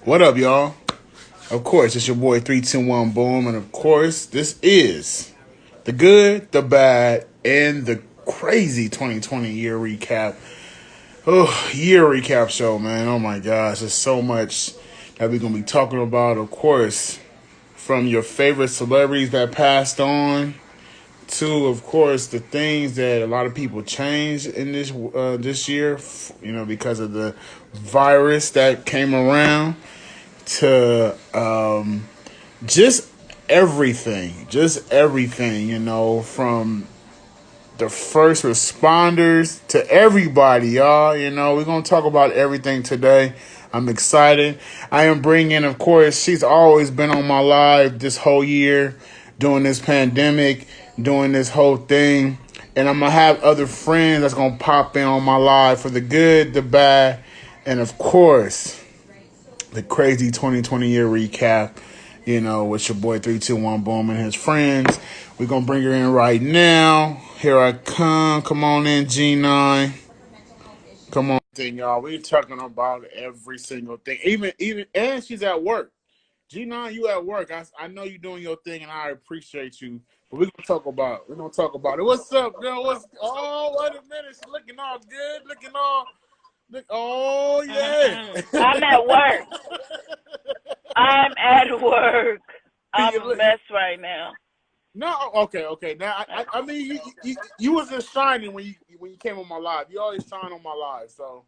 What up, y'all? Of course, it's your boy 321 Boom, and of course, this is the good, the bad, and the crazy 2020 year recap. Oh, year recap show, man. Oh my gosh, there's so much that we're gonna be talking about. Of course, from your favorite celebrities that passed on to, of course, the things that a lot of people changed in this year, because of the virus that came around to just everything, from the first responders to everybody, y'all. We're going to talk about everything today. I'm excited. I am bringing, of course, she's always been on my live this whole year, during this pandemic, doing this whole thing. And I'm going to have other friends that's going to pop in on my live for the good, the bad, and of course, the crazy 2020 year recap, with your boy 321 Boom and his friends. We're going to bring her in right now. Here I come. Come on in, G9. Come on. Thing, y'all. We're talking about every single thing. And she's at work. G9, you at work. I know you're doing your thing, and I appreciate you. But we're gonna talk about it. What's up, girl? Wait a minute. She's looking all good. Oh, yeah. I'm at work. I'm at work. I'm a You mess right now. No, okay. Now, I mean, you was just shining when you came on my live. You always shine on my live, so.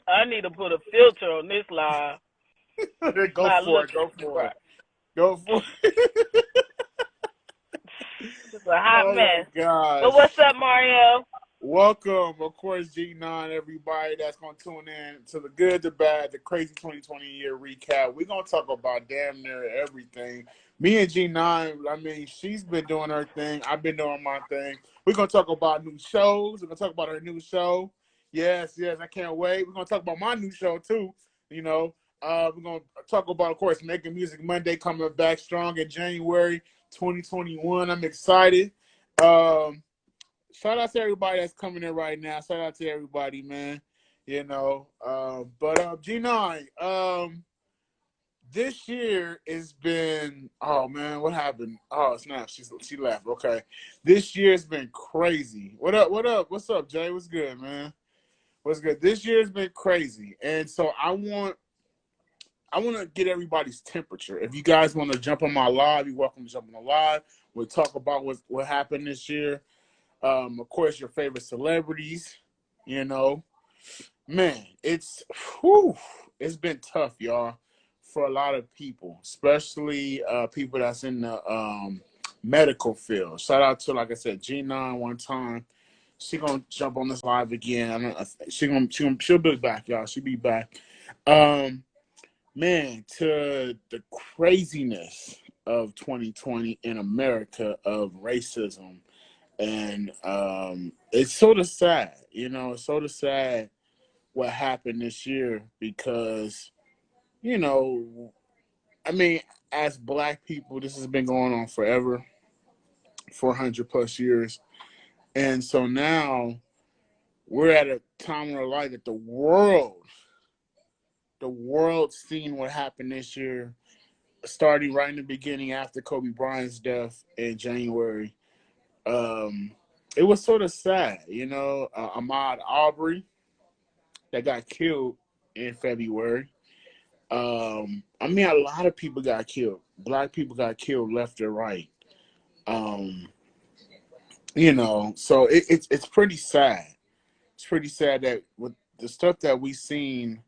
I need to put a filter on this live. Go Not for it. looking Go too for it. bright. Go for it. It's a hot Oh my mess. But gosh. what's up, Mario? Welcome, of course, G9, everybody that's going to tune in to the good, the bad, the crazy 2020 year recap. We're going to talk about damn near everything. Me and G9, I mean, she's been doing her thing. I've been doing my thing. We're going to talk about new shows. We're going to talk about her new show. Yes, I can't wait. We're going to talk about my new show, too. We're going to talk about, of course, Making Music Monday coming back strong in January 2021. I'm excited. Shout out to everybody that's coming in right now. Shout out to everybody, man. But G9, this year has been, oh man, what happened? Oh snap, she left. Okay, this year's been crazy. What up? What's up, Jay? What's good, man? What's good? This year's been crazy, and so I want to get everybody's temperature. If you guys want to jump on my live, you're welcome to jump on the live. We'll talk about what happened this year. Of course, your favorite celebrities. You know, man, it's been tough, y'all, for a lot of people, especially people that's in the medical field. Shout out to, like I said, G9 one time. She gonna jump on this live again. She'll be back, y'all. She'll be back. Um, Man, to the craziness of 2020 in America of racism, and it's sort of sad, it's sort of sad what happened this year because, you know, I mean, as Black people, this has been going on forever, 400 plus years. And so now we're at a time in our life that the world seen what happened this year, starting right in the beginning after Kobe Bryant's death in January. Um, it was sort of sad, Ahmaud Arbery that got killed in February. I mean, a lot of people got killed. Black people got killed left and right. Um, so it's pretty sad. It's pretty sad that with the stuff that we seen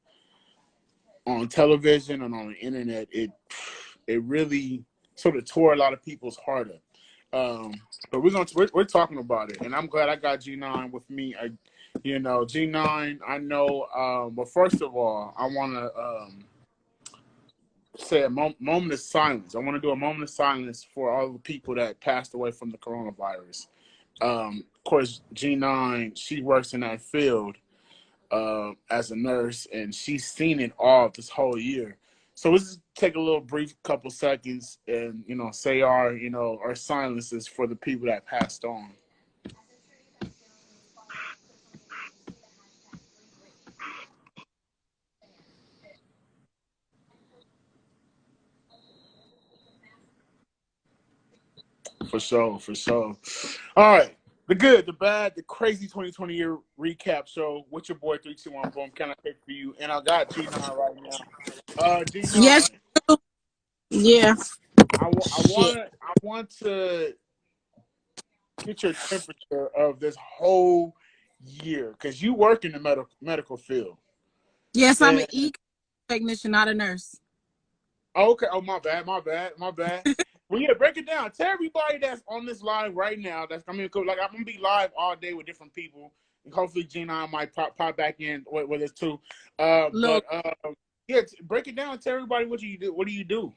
on television and on the internet, it really sort of tore a lot of people's heart up. But we're talking about it, and I'm glad I got G9 with me. G9. I know. But first of all, I want to say a moment of silence. I want to do a moment of silence for all the people that passed away from the coronavirus. Of course, G9. She works in that field as a nurse, and she's seen it all this whole year. So let's just take a little brief couple seconds and say our silences for the people that passed on. For sure, for sure. All right. The good, the bad, the crazy 2020 year recap show. What's your boy 321 Boom? Can I pick for you? And I got G9 right now. Yes. G9. Yeah. I want to get your temperature of this whole year because you work in the medical field. Yes, I'm an EK technician, not a nurse. Okay. Oh, my bad. Well, yeah, break it down. Tell everybody that's on this live right now. I'm gonna be live all day with different people. And hopefully, Gina might pop back in with us too. Yeah, break it down. Tell everybody what you do. What do you do?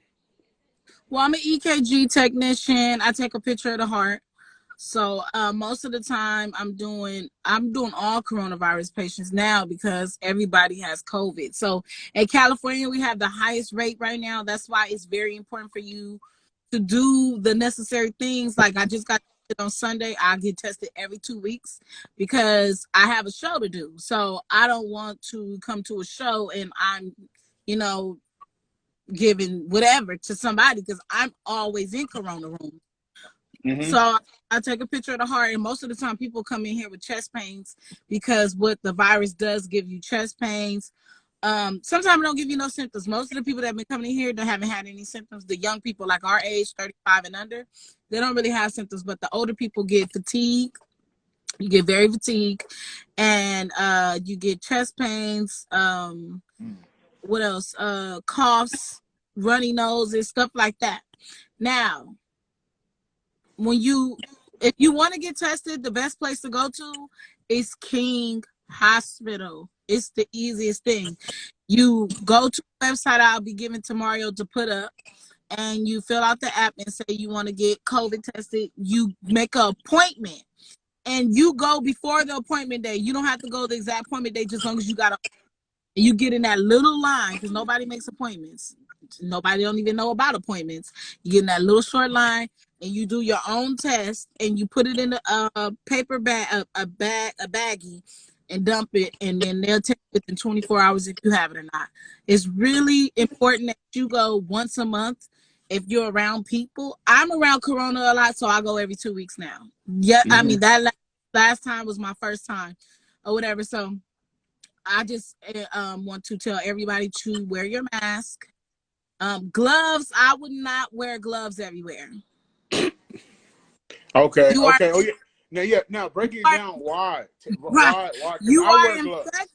Well, I'm an EKG technician. I take a picture of the heart. So most of the time I'm doing all coronavirus patients now because everybody has COVID. So in California, we have the highest rate right now. That's why it's very important for you to do the necessary things. Like I just got tested on Sunday. I get tested every 2 weeks because I have a show to do. So I don't want to come to a show and I'm, giving whatever to somebody because I'm always in corona room. Mm-hmm. So I take a picture of the heart, and most of the time people come in here with chest pains because what the virus does give you chest pains. Sometimes it don't give you no symptoms. Most of the people that have been coming in here, they haven't had any symptoms. The young people like our age, 35 and under, they don't really have symptoms, but the older people get fatigue. You get very fatigued, and you get chest pains. What else? Coughs, runny noses, stuff like that. Now, if you want to get tested, the best place to go to is King Hospital. It's the easiest thing. You go to the website I'll be giving to Mario to put up, and you fill out the app and say you want to get COVID tested. You make an appointment, and you go before the appointment day. You don't have to go the exact appointment day, just as long as you get in that little line because nobody makes appointments. Nobody don't even know about appointments. You get in that little short line and you do your own test and you put it in a paper bag, a baggie, and dump it, and then they'll tell you within 24 hours if you have it or not. It's really important that you go once a month if you're around people. I'm around Corona a lot, so I go every 2 weeks now. Yeah, mm-hmm. I mean that last time was my first time or whatever. So I just want to tell everybody to wear your mask. Gloves, I would not wear gloves everywhere. Okay. Oh yeah. Now break it down. Why? Right. Why? You are infected.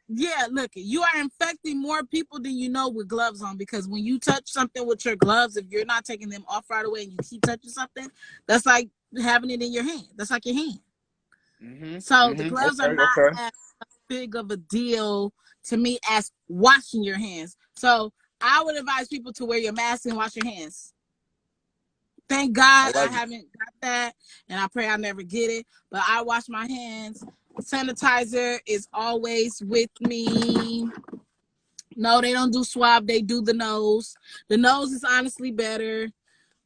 Yeah, look, you are infecting more people than you know with gloves on, because when you touch something with your gloves, if you're not taking them off right away and you keep touching something, that's like having it in your hand. That's like your hand. Mm-hmm. So the gloves are not as big of a deal to me as washing your hands. So I would advise people to wear your mask and wash your hands. Thank God I haven't got that, and I pray I never get it, but I wash my hands. Sanitizer is always with me. No, they don't do swab, they do the nose. The nose is honestly better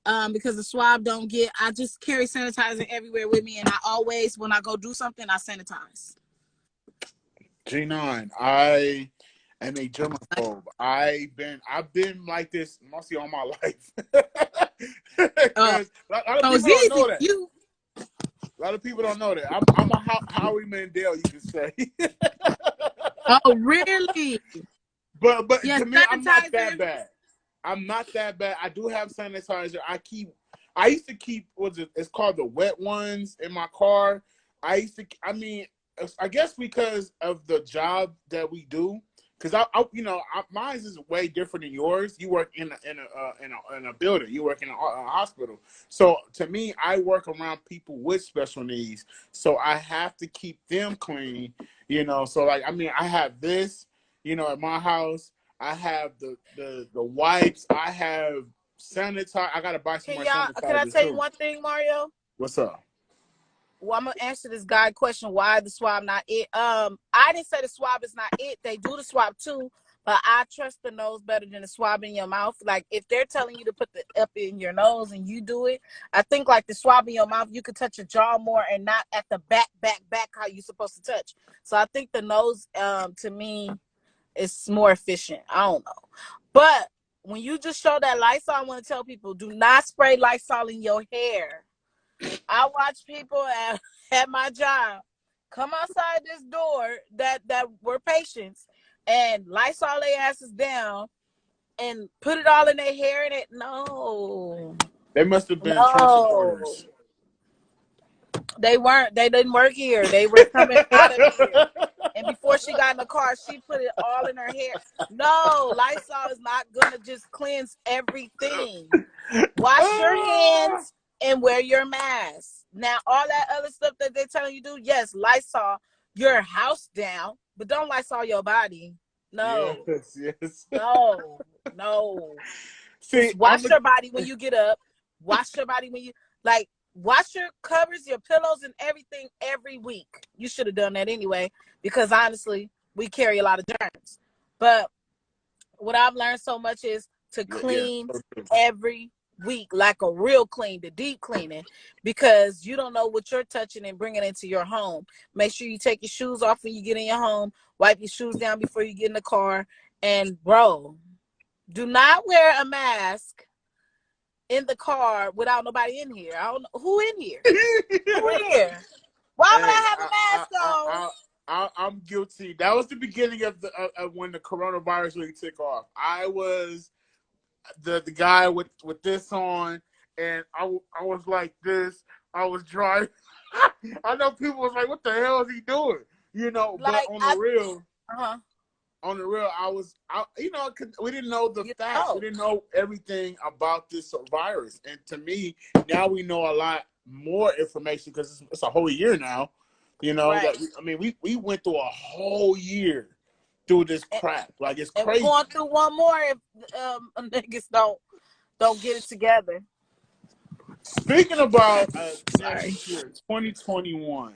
because the swab I just carry sanitizer everywhere with me, and I always, when I go do something, I sanitize. G9, I am a germaphobe. I've been like this mostly all my life. A lot of people don't know that. I'm a Howie Mandel, you can say. Oh, really? But yeah, to me, I'm not that bad. I'm not that bad. I do have sanitizer. I used to keep it's called the wet ones in my car. I guess because of the job that we do, because mine is way different than yours. You work in a building. You work in a hospital. So to me, I work around people with special needs. So I have to keep them clean. So I have this. At my house, I have the wipes. I have sanitizer. I gotta buy some more sanitizer. Can I tell you one thing, Mario? What's up? Well, I'm gonna answer this guy question. Why the swab not it? I didn't say the swab is not it. They do the swab too, but I trust the nose better than the swab in your mouth. Like if they're telling you to put the up in your nose and you do it, I think like the swab in your mouth, you could touch your jaw more and not at the back how you're supposed to touch. So I think the nose, to me, is more efficient. I don't know, but when you just show that Lysol, I want to tell people, do not spray Lysol in your hair. I watch people at my job come outside this door that were patients and Lysol their asses down and put it all in their hair and it. No, They must have been no, transporters. they weren't. They didn't work here. They were coming out of here. And before she got in the car, she put it all in her hair. No, Lysol is not gonna just cleanse everything. Wash your hands and wear your mask. Now, all that other stuff that they're telling you to do, yes, Lysol your house down, but don't Lysol your body. No, yes. no. See, Wash your body when you get up. Wash your body when you wash your covers, your pillows, and everything every week. You should have done that anyway, because honestly, we carry a lot of germs. But what I've learned so much is to clean every week, like a real clean, the deep cleaning, because you don't know what you're touching and bringing into your home. Make sure you take your shoes off when you get in your home. Wipe your shoes down before you get in the car. And bro, do not wear a mask in the car without nobody in here. I don't know who in here. Who in here? Why would I have a mask on? I'm guilty. That was the beginning of when the coronavirus really took off. I was the guy with this on, and I was like this. I was driving. I know people was like, "What the hell is he doing?" You know, like, but on the real, we didn't know the facts. We didn't know everything about this virus. And to me, now we know a lot more information because it's a whole year now. You know, right. We went through a whole year through this crap. Like, it's crazy. And we're going through one more if niggas don't get it together. Speaking about next year, 2021.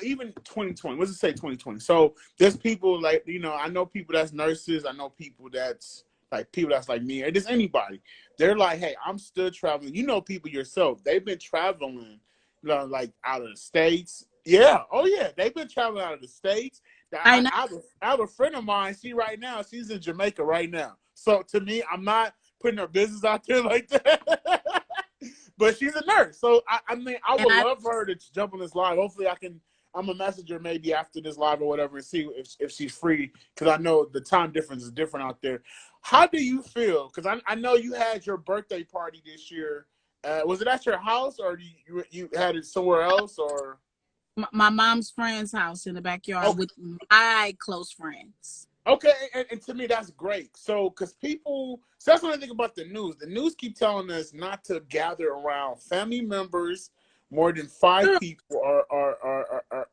Even 2020. What does it say 2020? So there's people like, I know people that's nurses. I know people that's like me, or just anybody. They're like, hey, I'm still traveling. You know people yourself. They've been traveling, like out of the States. Yeah. Oh, yeah. They've been traveling out of the States. I have a friend of mine. She's in Jamaica right now. So to me, I'm not putting her business out there like that. But she's a nurse. So, I would love her to jump on this live. Hopefully I'm a messenger maybe after this live or whatever and see if she's free, because I know the time difference is different out there. How do you feel? Because I know you had your birthday party this year. Was it at your house, or you had it somewhere else? Or my mom's friend's house in the backyard with my close friends. Okay, and to me that's great. So, because that's what I think about the news. The news keep telling us not to gather around family members more than 5 people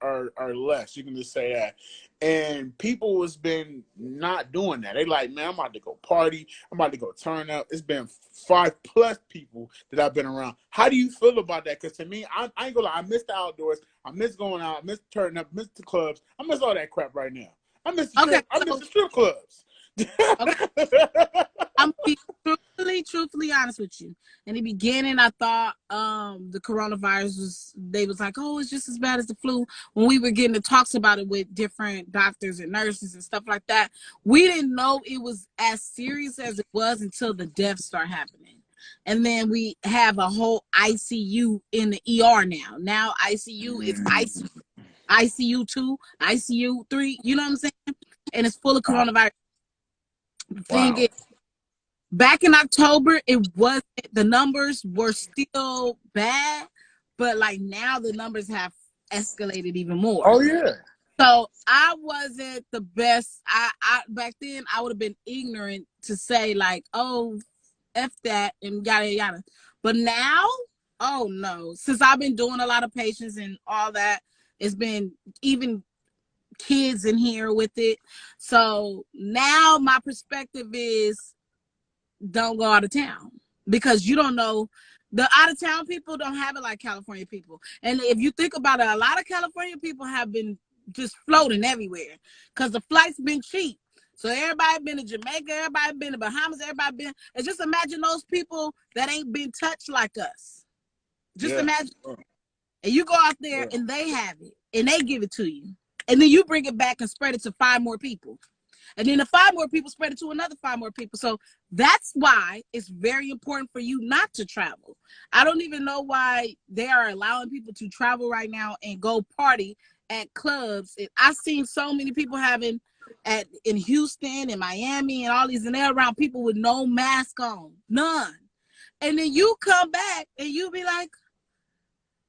or less. You can just say that. And people has been not doing that. They like, man, I'm about to go party. I'm about to go turn up. It's been 5+ people that I've been around. How do you feel about that? Because to me, I ain't gonna lie, I miss the outdoors. I miss going out. I miss turning up. I miss the clubs. I miss all that crap right now. I miss the strip clubs. I'm truthfully honest with you. In the beginning, I thought the coronavirus was like, oh, it's just as bad as the flu. When we were getting the talks about it with different doctors and nurses and stuff like that, we didn't know it was as serious as it was until the deaths start happening. And then we have a whole ICU in the ER now. Now ICU is ICU 2, ICU 3, you know what I'm saying? And it's full of coronavirus. The thing is, back in October, the numbers were still bad, but like now the numbers have escalated even more. Oh yeah. So I wasn't the best. I back then I would have been ignorant to say like, oh, F that and yada yada. But now, oh no. Since I've been doing a lot of patients and all that, it's been even kids in here with it. So now my perspective is don't go out of town, because you don't know. The out of town people don't have it like California people. And if you think about it, a lot of California people have been just floating everywhere because the flights been cheap. So everybody been to Jamaica, everybody been to Bahamas, everybody been. And just imagine those people that ain't been touched like us. Just imagine. And you go out there and they have it and they give it to you. And then you bring it back and spread it to 5 more people. And then the 5 more people spread it to another 5 more people. So that's why it's very important for you not to travel. I don't even know why they are allowing people to travel right now and go party at clubs. I've seen so many people in Houston and Miami and all these, and they're around people with no mask on, none. And then you come back and you be like,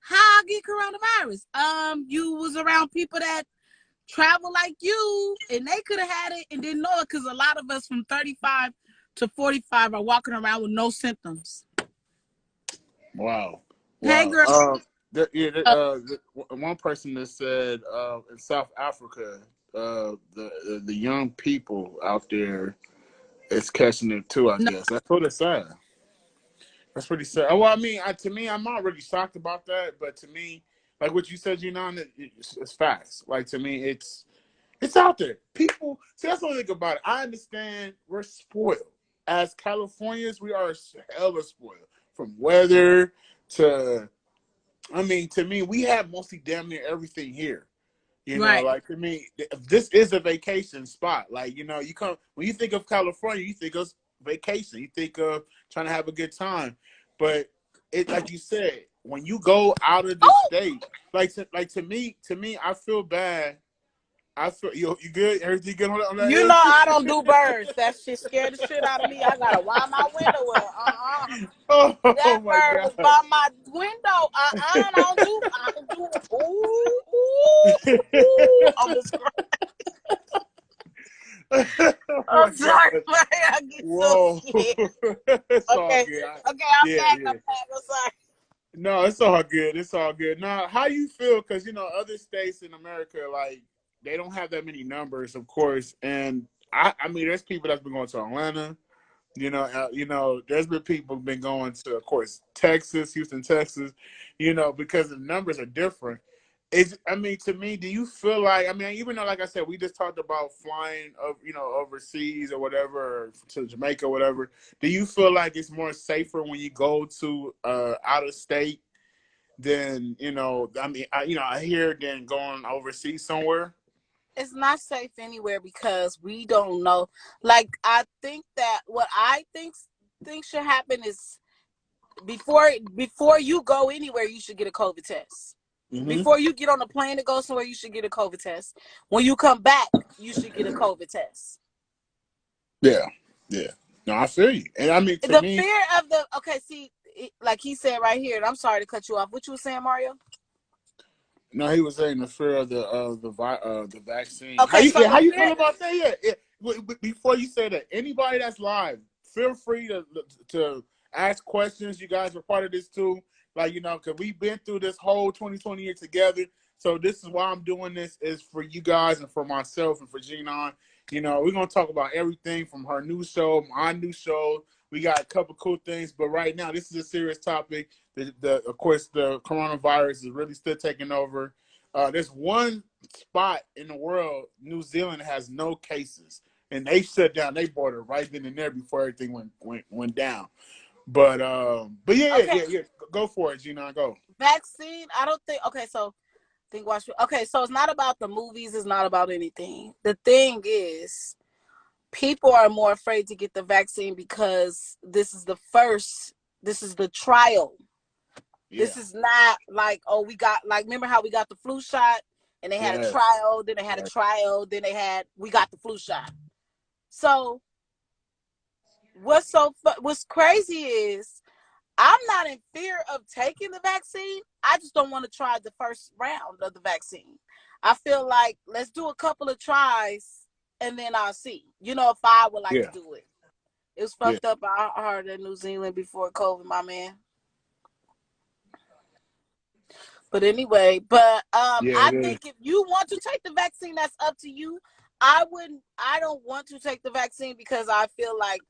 how I get coronavirus? You was around people that travel like you, and they could have had it and didn't know it, because a lot of us from 35 to 45 are walking around with no symptoms. Wow. Hey, girl. One person that said in South Africa, the young people out there is catching it too, I guess. That's what it said. That's pretty sad. Well, I mean, to me, I'm not really shocked about that, but to me, like what you said, it's facts. Like, to me, it's out there. People, see, that's the only thing about it. I understand we're spoiled. As Californians, we are hella spoiled. From weather to, I mean, to me, we have mostly damn near everything here. You know, like, to me, this is a vacation spot. Like, you know, when you think of California, you think of vacation. You think of trying to have a good time. But it, like you said, when you go out of the state, to me, I feel bad. I feel you good. Everything good on that? You know I don't do birds. That shit scared the shit out of me. I gotta wind my window up. That bird was by my window. I don't do. Ooh, almost cried. I'm sorry, I get so scared. Okay, I'm back. I'm sorry. No, it's all good. It's all good. Now, how you feel? Because, you know, other states in America, like, they don't have that many numbers, of course. And I mean, there's people that's been going to Atlanta. You know, there's been people been going to, of course, Texas, Houston, Texas. You know, because the numbers are different. I mean, to me, do you feel like, I mean, even though, like I said, we just talked about flying, overseas or whatever, to Jamaica or whatever, do you feel like it's more safer when you go to out of state than, you know, I mean, I hear than going overseas somewhere? It's not safe anywhere because we don't know. Like, I think that what I think should happen is before you go anywhere, you should get a COVID test. Mm-hmm. Before you get on a plane to go somewhere, you should get a COVID test. When you come back, you should get a COVID test. Yeah. No, I feel you. And I mean, the fear of like he said right here, and I'm sorry to cut you off. What you were saying, Mario? No, he was saying the fear of the vaccine. Okay, how you feel about that? Yeah. Before you say that, anybody that's live, feel free to ask questions. You guys are part of this too. Like, you know, because we've been through this whole 2020 year together. So this is why I'm doing this, is for you guys and for myself and for Genon. You know, we're going to talk about everything from her new show, my new show. We got a couple cool things. But right now, this is a serious topic. Of course, the coronavirus is really still taking over. There's one spot in the world, New Zealand, has no cases. And they shut down their border right then and there before everything went down. But yeah. Go for it, Gina. Go. Vaccine, I don't think. Okay, so so it's not about the movies. It's not about anything. The thing is, people are more afraid to get the vaccine because this is the trial. Yeah. This is not like, we got, like, remember how we got the flu shot and they had a trial, then they had a trial, then we got the flu shot. So what's crazy is I'm not in fear of taking the vaccine. I just don't want to try the first round of the vaccine. I feel like let's do a couple of tries and then I'll see. You know, if I would like to do it. It was fucked up. I heard in New Zealand before COVID, my man. But anyway, I think if you want to take the vaccine, that's up to you. I don't want to take the vaccine because I feel like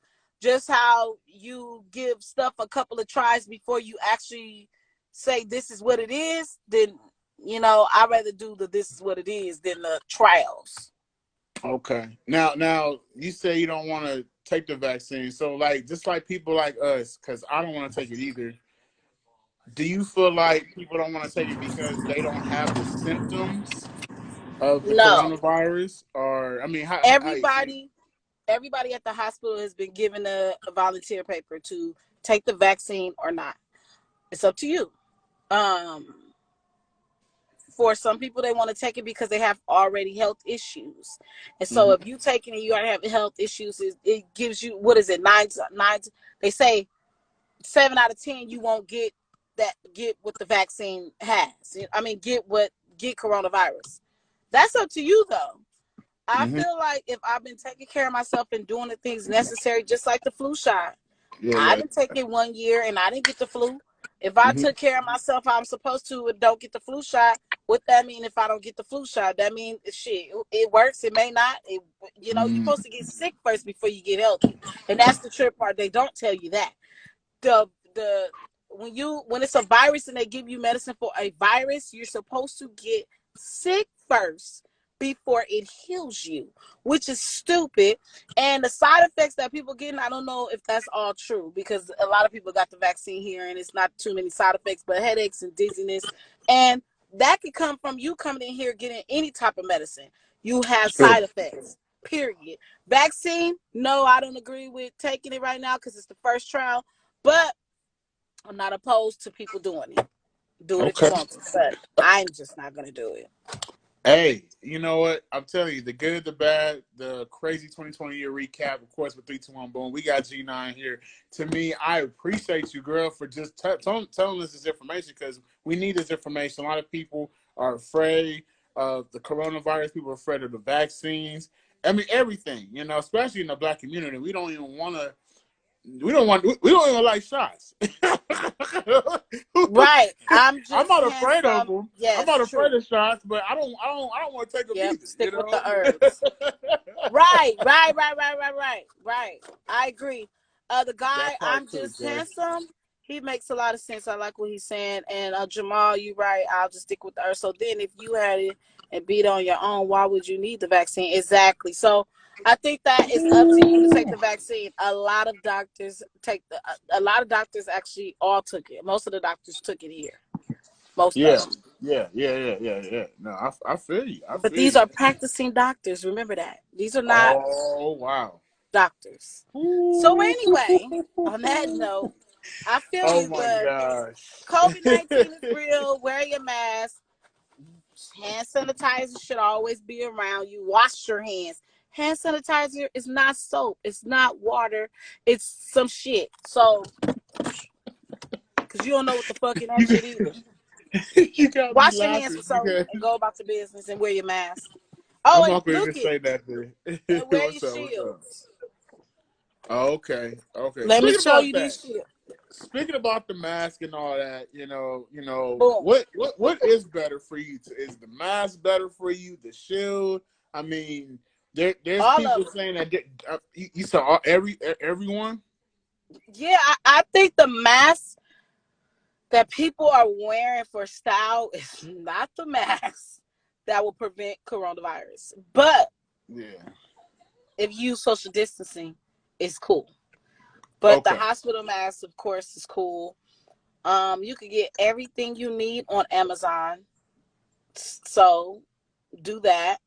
just how you give stuff a couple of tries before you actually say this is what it is, then, you know, I'd rather do this is what it is than the trials. Okay. Now you say you don't want to take the vaccine. So, like, just like people like us, because I don't want to take it either. Do you feel like people don't want to take it because they don't have the symptoms? of the No, coronavirus, or I mean, everybody at the hospital has been given a volunteer paper to take the vaccine or not. It's up to you. Um, for some people, they want to take it because they have already health issues, and so if mm-hmm, you take it and you already have health issues, it gives you, what is it, nine? They say 7 out of 10 you won't get what the vaccine has. I mean, get coronavirus. That's up to you though. I mm-hmm, feel like if I've been taking care of myself and doing the things necessary, just like the flu shot, yeah, I yeah, didn't take it 1 year and I didn't get the flu. If I mm-hmm, took care of myself how I'm supposed to and don't get the flu shot, what that mean if I don't get the flu shot? That means shit. It works. It may not. You're mm-hmm. supposed to get sick first before you get healthy, and that's the trip part. They don't tell you that. The when it's a virus and they give you medicine for a virus, you're supposed to get sick first before it heals you, which is stupid. And the side effects that people getting, I don't know if that's all true, because a lot of people got the vaccine here and it's not too many side effects, but headaches and dizziness, and that could come from you coming in here getting any type of medicine. You have Sure. side effects, period. Vaccine, no, I don't agree with taking it right now because it's the first trial, but I'm not opposed to people doing it. Do it if you Okay. want to, but I'm just not gonna do it. Hey, you know what? I'm telling you, the good, the bad, the crazy 2020 year recap, of course, with 321 Boom. We got G9 here. To me, I appreciate you, girl, for just telling us this information, because we need this information. A lot of people are afraid of the coronavirus. People are afraid of the vaccines. I mean, everything, especially in the Black community. We don't even want to. We don't even like shots. Right. I'm I'm just not afraid of handsome. them. I'm Yes, not afraid true. of shots, but I don't want to take them Yep. either. Stick with the herbs. Right. I agree. The guy, That part I'm too, just Jay. handsome. He makes a lot of sense. I like what he's saying. And Jamal, you right. I'll just stick with the herb. So then, if you had it and beat on your own, why would you need the vaccine? Exactly. So I think that it's up to you to take the vaccine. A lot of doctors a lot of doctors actually all took it. Most of the doctors took it here. Most of Yeah, them. yeah. No, I feel you. I But feel these you. are practicing doctors. Remember that. These are not Oh wow. doctors. So Ooh. anyway, on that note, I feel Oh you, my but gosh. COVID-19 is real. Wear your mask. Hand sanitizer should always be around you. Wash your hands. Hand sanitizer is not soap. It's not water. It's some shit. So, because you don't know what the fuck in that you, shit either. you got me Wash your hands laughing with soap because and go about your business and wear your mask. Oh, I'm and not going to even Dookie, say that there. and wear your What's up? What's up? shields. Oh, okay. Let me Speaking show about you that, these shields. speaking about the mask and all that, Boom. what is better for you? Is the mask better for you? The shield? I mean, there's All people of them. saying that you saw everyone. Yeah, I think the mask that people are wearing for style is not the mask that will prevent coronavirus. But Yeah. if you use social distancing, it's cool. But the Okay. hospital mask, of course, is cool. You can get everything you need on Amazon. So do that.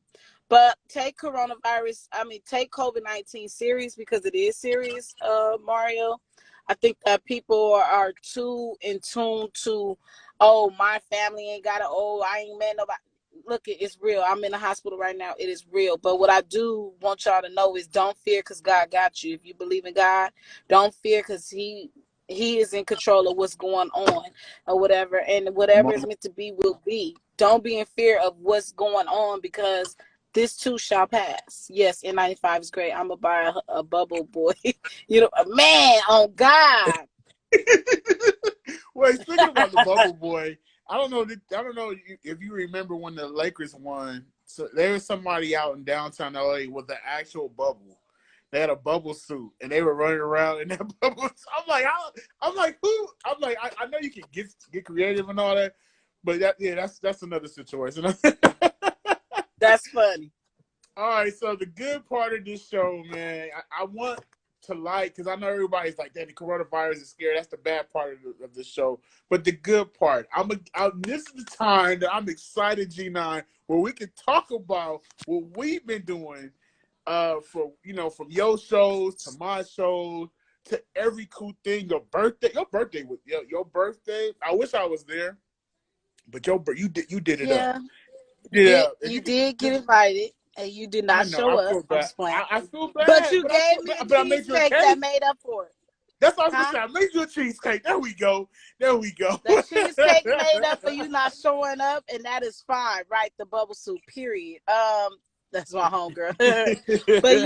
But take take COVID-19 serious, because it is serious, Mario. I think that people are too in tune to, oh, my family ain't got it. Oh, I ain't met nobody. Look, it's real. I'm in the hospital right now. It is real. But what I do want y'all to know is, don't fear, because God got you. If you believe in God, don't fear, because He is in control of what's going on, or whatever. And whatever is meant to be will be. Don't be in fear of what's going on, because this too shall pass. Yes, N95 is great. I'm gonna buy a bubble boy. Man, on God. Wait, speaking about the bubble boy, I don't know. If you remember when the Lakers won. So there was somebody out in downtown LA with the actual bubble. They had a bubble suit and they were running around in that bubble. I'm like, who? I'm like, I know you can get creative and all that, but that's another situation. That's funny. All right, so the good part of this show, man, I want to like, because I know everybody's like, that the coronavirus is scary. That's the bad part of the show. But the good part, this is the time that I'm excited, G9, where we can talk about what we've been doing from your shows to my shows to every cool thing. Your birthday was your birthday. I wish I was there, but you did it up. Yeah, you did get invited, and you did not show up. I feel bad. I feel bad, but you gave me a cheesecake that made up for it. That's what I was gonna say. I made you a cheesecake. There we go. The cheesecake made up for you not showing up, and that is fine, right? The bubble soup, period. That's my homegirl. But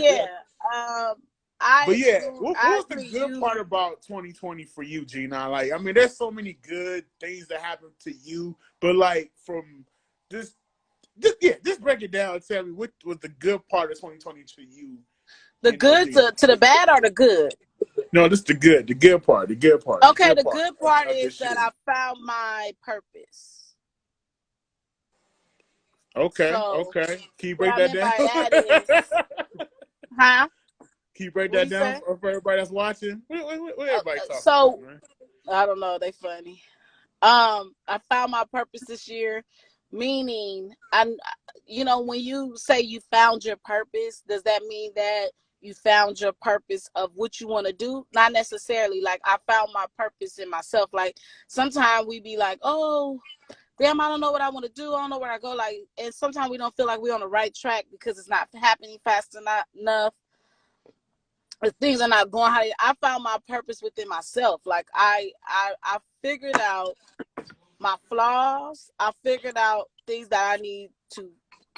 yeah, what was the good part about 2020 for you, G9? Like, I mean, there's so many good things that happened to you, but like from just break it down and tell me what was the good part of 2020 to you. The good to the bad or the good? No, this is the good part. Okay, the good part is that I found my purpose. Okay. Can you break that down? Huh? Can you break that down for everybody that's watching? What everybody talking about, man? I don't know. They funny. I found my purpose this year, meaning, when you say you found your purpose, does that mean that you found your purpose of what you want to do? Not necessarily. Like, I found my purpose in myself. Like, sometimes we be like, oh, damn, I don't know what I want to do. I don't know where I go. Like, and sometimes we don't feel like we're on the right track because it's not happening fast enough. Things are not going how I found my purpose within myself. Like, I figured out my flaws. I figured out things that I need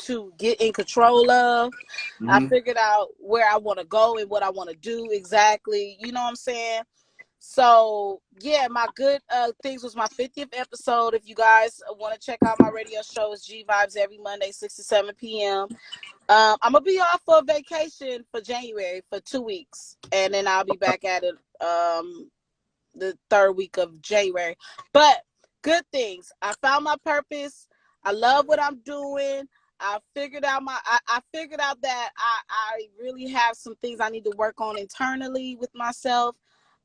to get in control of. Mm-hmm. I figured out where I want to go and what I want to do exactly. You know what I'm saying? So yeah, my good things was my 50th episode. If you guys want to check out my radio show, it's G Vibes every Monday, 6 to 7 p.m. I'm gonna be off for vacation for January for 2 weeks, and then I'll be back at it the third week of January. But good things. I found my purpose. I love what I'm doing. I figured out that I really have some things I need to work on internally with myself.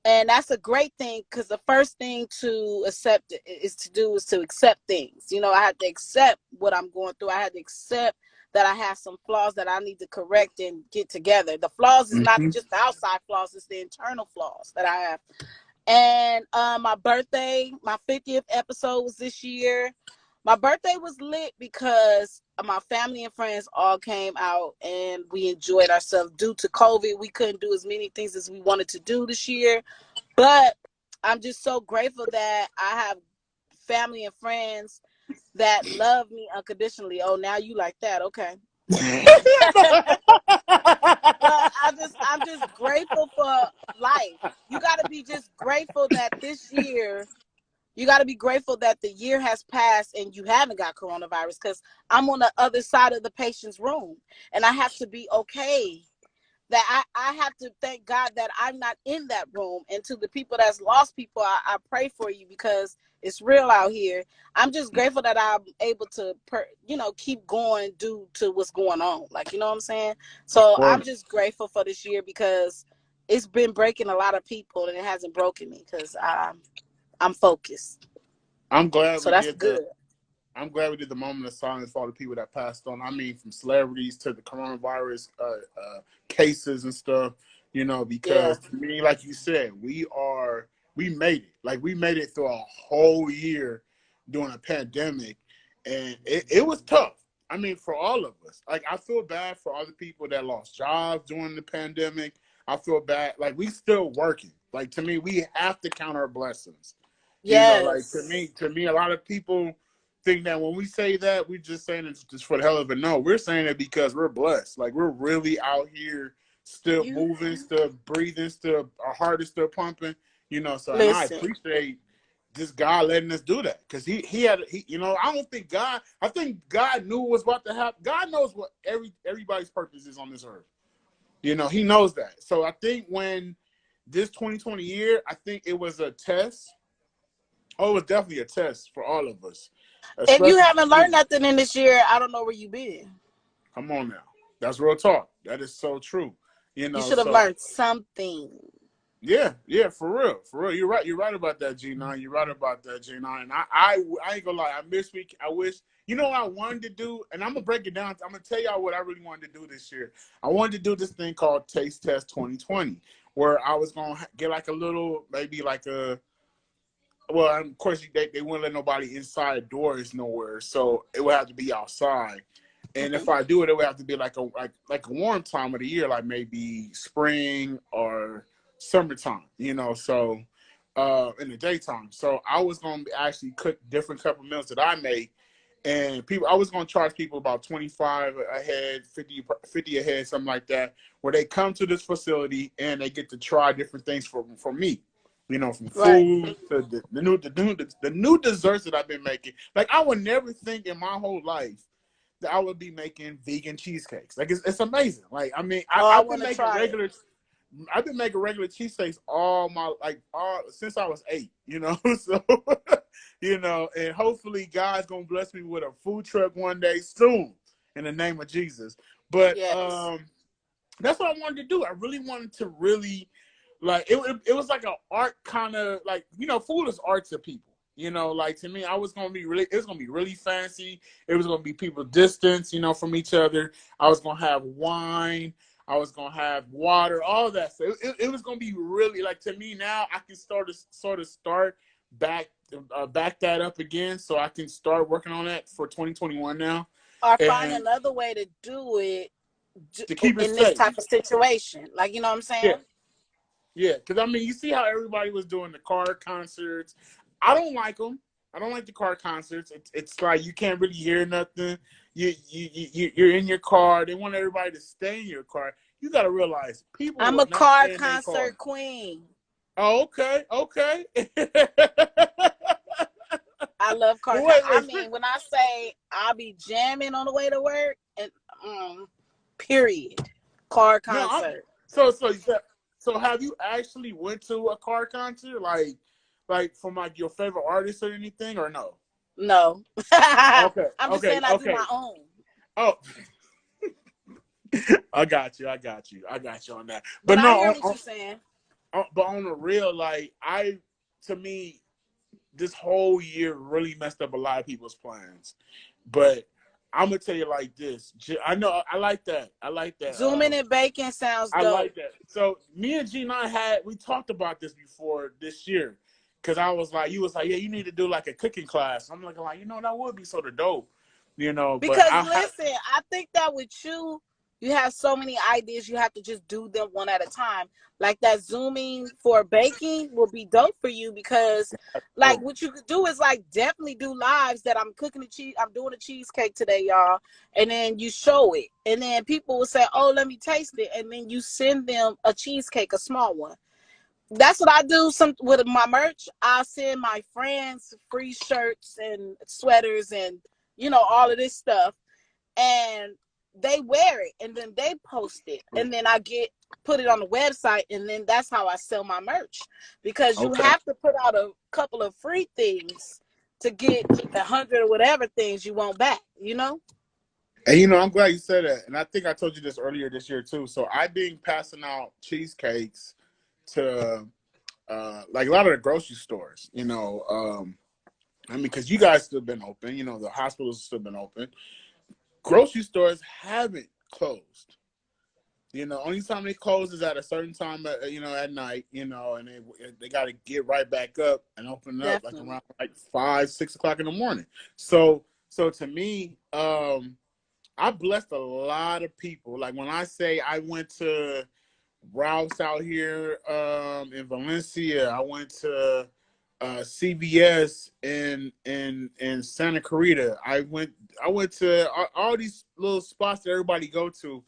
And that's a great thing, because the first thing to accept is to accept things. I had to accept what I'm going through. I had to accept that I have some flaws that I need to correct and get together. The flaws is not just the outside flaws, it's the internal flaws that I have. And my birthday, my 50th episode was this year. My birthday was lit because my family and friends all came out and we enjoyed ourselves. Due to COVID, we couldn't do as many things as we wanted to do this year. But I'm just so grateful that I have family and friends that love me unconditionally. Oh, now you like that. Okay. But I'm just grateful for life. You got to be just grateful that this year, you got to be grateful that the year has passed and you haven't got coronavirus, because I'm on the other side of the patient's room, and I have to be okay. That I have to thank God that I'm not in that room. And to the people that's lost people, I pray for you, because it's real out here. I'm just grateful that I'm able to, keep going due to what's going on. Like, you know what I'm saying? So I'm just grateful for this year, because it's been breaking a lot of people and it hasn't broken me, because I'm focused. I'm glad. So that's good. I'm glad we did the moment of silence for all the people that passed on. I mean, from celebrities to the coronavirus cases and stuff, because to me, like you said, we made it. Like, we made it through a whole year during a pandemic, and it was tough. I mean, for all of us. Like, I feel bad for other people that lost jobs during the pandemic. I feel bad. Like, we still working. Like, to me, we have to count our blessings. Yes. Like, to me, a lot of people think that when we say that, we're just saying it just for the hell of it. No, we're saying it because we're blessed. Like, we're really out here still moving, still breathing, still our heart is still pumping. So and I appreciate this God letting us do that, because he I think God knew what was about to happen. God knows what everybody's purpose is on this earth. He knows that. So I think when this 2020 year, I think it was a test. Oh, it was definitely a test for all of us. If you haven't learned nothing in this year, I don't know where you've been. Come on now. That's real talk. That is so true. You You know, should have so learned something. yeah, for real, for real. You're right about that, G9. You're right about that, G9. And I ain't gonna lie. I miss week. I wish. You know what I wanted to do, and I'm gonna break it down. I'm gonna tell y'all what I really wanted to do this year. I wanted to do this thing called Taste Test 2020, where I was gonna get like a little, maybe like a. Well, of course they wouldn't let nobody inside doors nowhere, so it would have to be outside. And if I do it, it would have to be like a warm time of the year, like maybe spring or summertime, you know. So in the daytime. So I was gonna actually cook different couple meals that I make, and people I was gonna charge people about 25 a head, 50 a head, something like that, where they come to this facility and they get to try different things from me. You know, from Right. food to the new desserts that I've been making. Like I would never think in my whole life that I would be making vegan cheesecakes. Like it's amazing. Like I mean, Oh, I I've been want to making try it. regular. I've been making regular cheesesteaks all since I was 8. You know, so you know, and hopefully God's gonna bless me with a food truck one day soon in the name of Jesus. But Yes. that's what I wanted to do. I really wanted to really like it was like an art kind of like, you know, food is art to people. You know, like to me, it was gonna be really fancy. It was gonna be people distance, you know, from each other. I was gonna have wine. I was gonna have water, all that. So it was gonna be really like, to me now. I can start back back that up again, so I can start working on that for 2021 now, Or find and another way to do it to keep it in this safe. type of situation. Like, you know what I'm Yeah. saying? Yeah, because I mean, you see how everybody was doing the car concerts. I don't like them. I don't like the car concerts. It's like you can't really hear nothing. You're in your car. They want everybody to stay in your car. You got to realize people I'm will a not car stay in their car. concert queen. Oh, okay, okay. I love car. Well, I mean, when I say I'll be jamming on the way to work, and period, car no, concert. so have you actually went to a car concert, like from like your favorite artist or anything, or no? No, Okay, I'm just okay, saying I do okay. my own. Oh, I got you. I got you. I got you on that. But But I no, hear what you're saying. but on the real, like to me, this whole year really messed up a lot of people's plans. But I'm gonna tell you like this. I know I like that. I like that. Zooming and baking sounds I dope. like that. So me and G9 we talked about this before this year, because I was like, you was like, yeah, you need to do like a cooking class. I'm like, you know, that would be sort of dope, you know. But Because listen, I think that with you have so many ideas. You have to just do them one at a time. Like that zooming for baking will be dope for you because, like, what you could do is like definitely do lives that I'm cooking the cheese. I'm doing a cheesecake today, y'all, and then you show it, and then people will say, "Oh, let me taste it," and then you send them a cheesecake, a small one. That's what I do. Some with my merch, I send my friends free shirts and sweaters and all of this stuff, and they wear it, and then they post it, and then I put it on the website, and then that's how I sell my merch, because you okay. have to put out a couple of free things to get 100 or whatever things you want back. And you know, I'm glad you said that. And I think I told you this earlier this year too. So I've been passing out cheesecakes to like a lot of the grocery stores. You know, I mean, because you guys still been open. You know, the hospitals still been open. Grocery stores haven't closed. You know, only time they close is at a certain time, at night. You know, and they got to get right back up and open up like Definitely. around like 5, 6 o'clock in the morning. So to me, I blessed a lot of people. Like when I say I went to Ralph's out here in Valencia, I went to CVS in Santa Clarita. I went to all these little spots that everybody go to.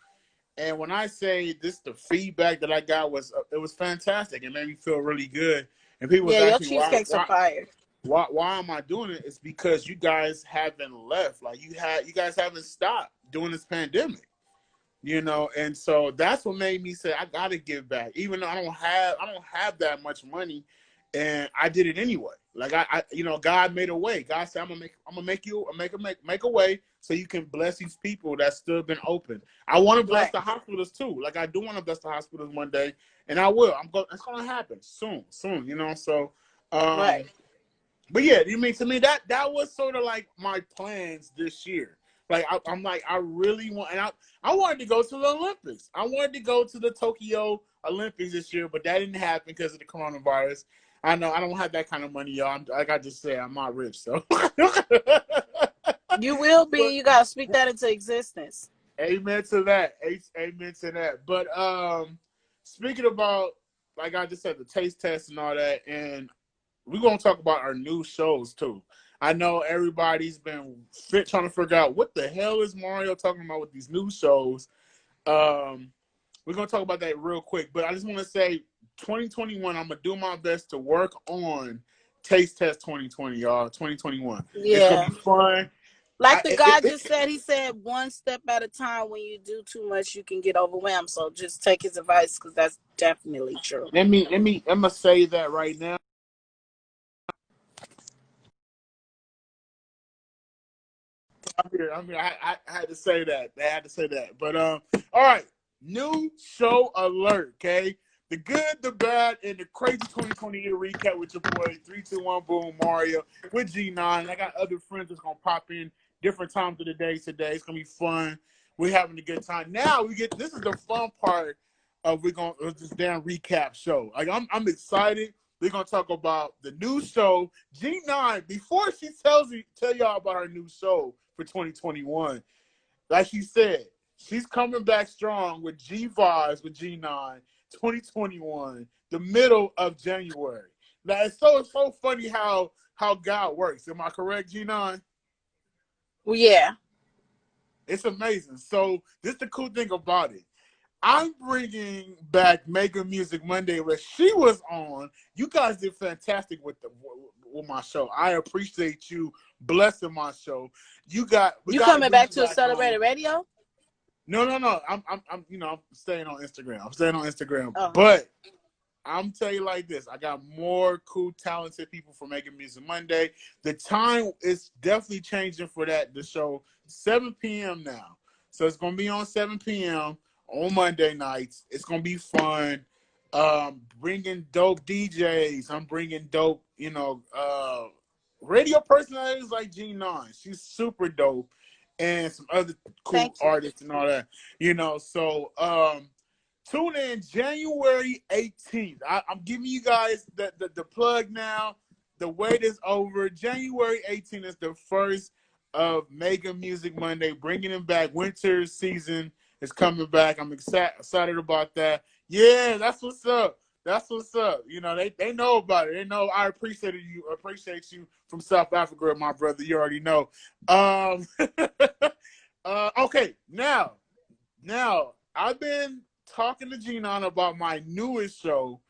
And when I say this, the feedback that I got it was fantastic. It made me feel really good. And people was Yeah, your asking me cheesecakes are fire. why am I doing it? It's because you guys haven't left. Like you guys haven't stopped during this pandemic. You know, and so that's what made me say I gotta give back. Even though I don't have that much money, and I did it anyway. Like God made a way. God said, I'm gonna make a way so you can bless these people that's still been open. I want to bless Right. the hospitals too. Like I do want to bless the hospitals one day, and I will. It's gonna happen soon. So, Right. but yeah, you mean to me that was sort of like my plans this year. Like I'm like I really want, and I wanted to go to the Olympics. I wanted to go to the Tokyo Olympics this year, but that didn't happen because of the coronavirus. I know I don't have that kind of money, y'all. Like I just said, I'm not rich, so. You will be. But, You gotta speak that into existence. amen to that. Amen to that. But speaking about, like I just said, the taste test and all that, and we're gonna talk about our new shows too. I know everybody's been trying to figure out what the hell is Mario talking about with these new shows. We're gonna talk about that real quick, but I just want to say, 2021, I'm gonna do my best to work on Taste Test 2020, y'all. 2021. Yeah. It's gonna be fun. Like the guy just said, he said one step at a time. When you do too much, you can get overwhelmed. So just take his advice, because that's definitely true. I'm gonna say that right now. I'm here. I had to say that. I had to say that. But all right. New show alert, okay? The good, the bad, and the crazy 2020 year recap with your boy 321 Boom Mario with G9. I got other friends that's gonna pop in different times of the day today. It's gonna be fun. We're having a good time. Now this is the fun part of this damn recap show. Like I'm excited. We're gonna talk about the new show. G9, before she tell y'all about her new show for 2021, like she said, she's coming back strong with G Vibes with G9 2021, the middle of January. Now it's so funny how God works. Am I correct, G9? Well, yeah. It's amazing. So this is the cool thing about it. I'm bringing back Mega Music Monday, where she was on. You guys did fantastic with my show. I appreciate you blessing my show. You coming back to Celebrated Radio? No. I'm staying on Instagram. Oh. But I'm telling you like this. I got more cool, talented people for Making Music Monday. The time is definitely changing for the show. 7 p.m. now. So it's going to be on 7 p.m. on Monday nights. It's going to be fun. Bringing dope DJs. I'm bringing dope, radio personalities like G9. She's super dope. And some other cool artists and all that. So tune in January 18th. I'm giving you guys the plug now. The wait is over. January 18th is the first of Mega Music Monday, bringing them back. Winter season is coming back. I'm excited about that. Yeah, that's what's up. That's what's up. They know about it. They know I appreciate you from South Africa, my brother. You already know. Okay, now I've been talking to G9 about my newest show,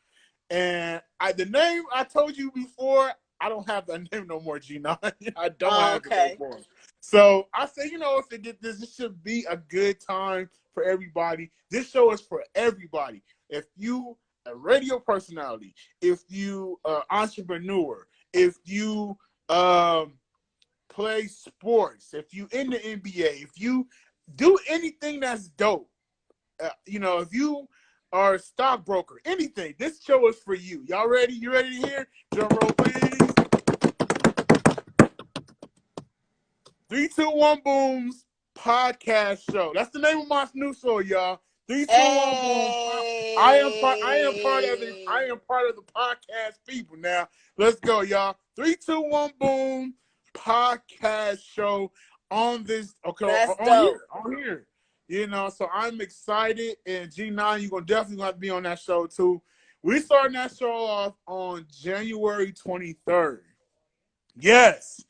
and the name I told you before, I don't have that name no more, G9. I don't have it no more. So I say, if they get this should be a good time for everybody. This show is for everybody. If you a radio personality, if you entrepreneur, if you play sports, if you in the NBA, if you do anything that's dope, if you are a stockbroker, anything, this show is for you. Y'all ready? You ready to hear? Drum roll, please. 321 Boom's podcast show. That's the name of my new show, y'all. 321 Boom. I am part of the podcast people now. Let's go, y'all. 321 Boom podcast show on this. Okay, on here. So I'm excited, and G9, you're definitely have to be on that show too. We starting that show off on January 23rd. Yes,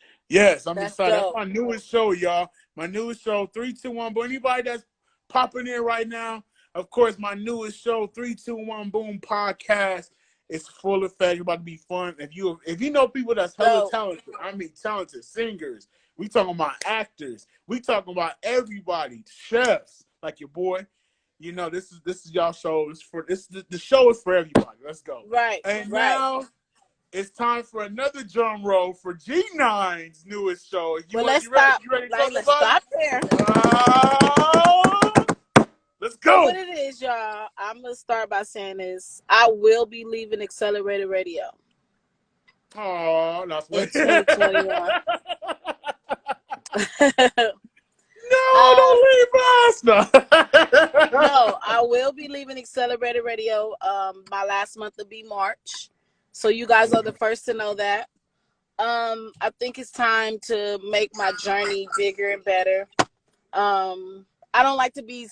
I'm excited. That's my newest show, y'all. My newest show, 321 Boom. Anybody that's popping in right now, of course, my newest show, 321 Boom podcast, is full effect. It's about to be fun. If you know people that's hella talented, talented singers. We talking about actors. We talking about everybody, chefs like your boy. This is y'all show. The show is for everybody. Let's go. Right. And now it's time for another drum roll for G9's newest show. Well, You ready? You ready to talk let's about stop it? there. Let's So go. what it is, y'all, I'm going to start by saying this. I will be leaving Accelerated Radio Oh, that's in what. 2021. No, don't leave us. No. No, I will be leaving Accelerated Radio. My last month will be March. So you guys are the first to know that. I think it's time to make my journey bigger and better. I don't like to be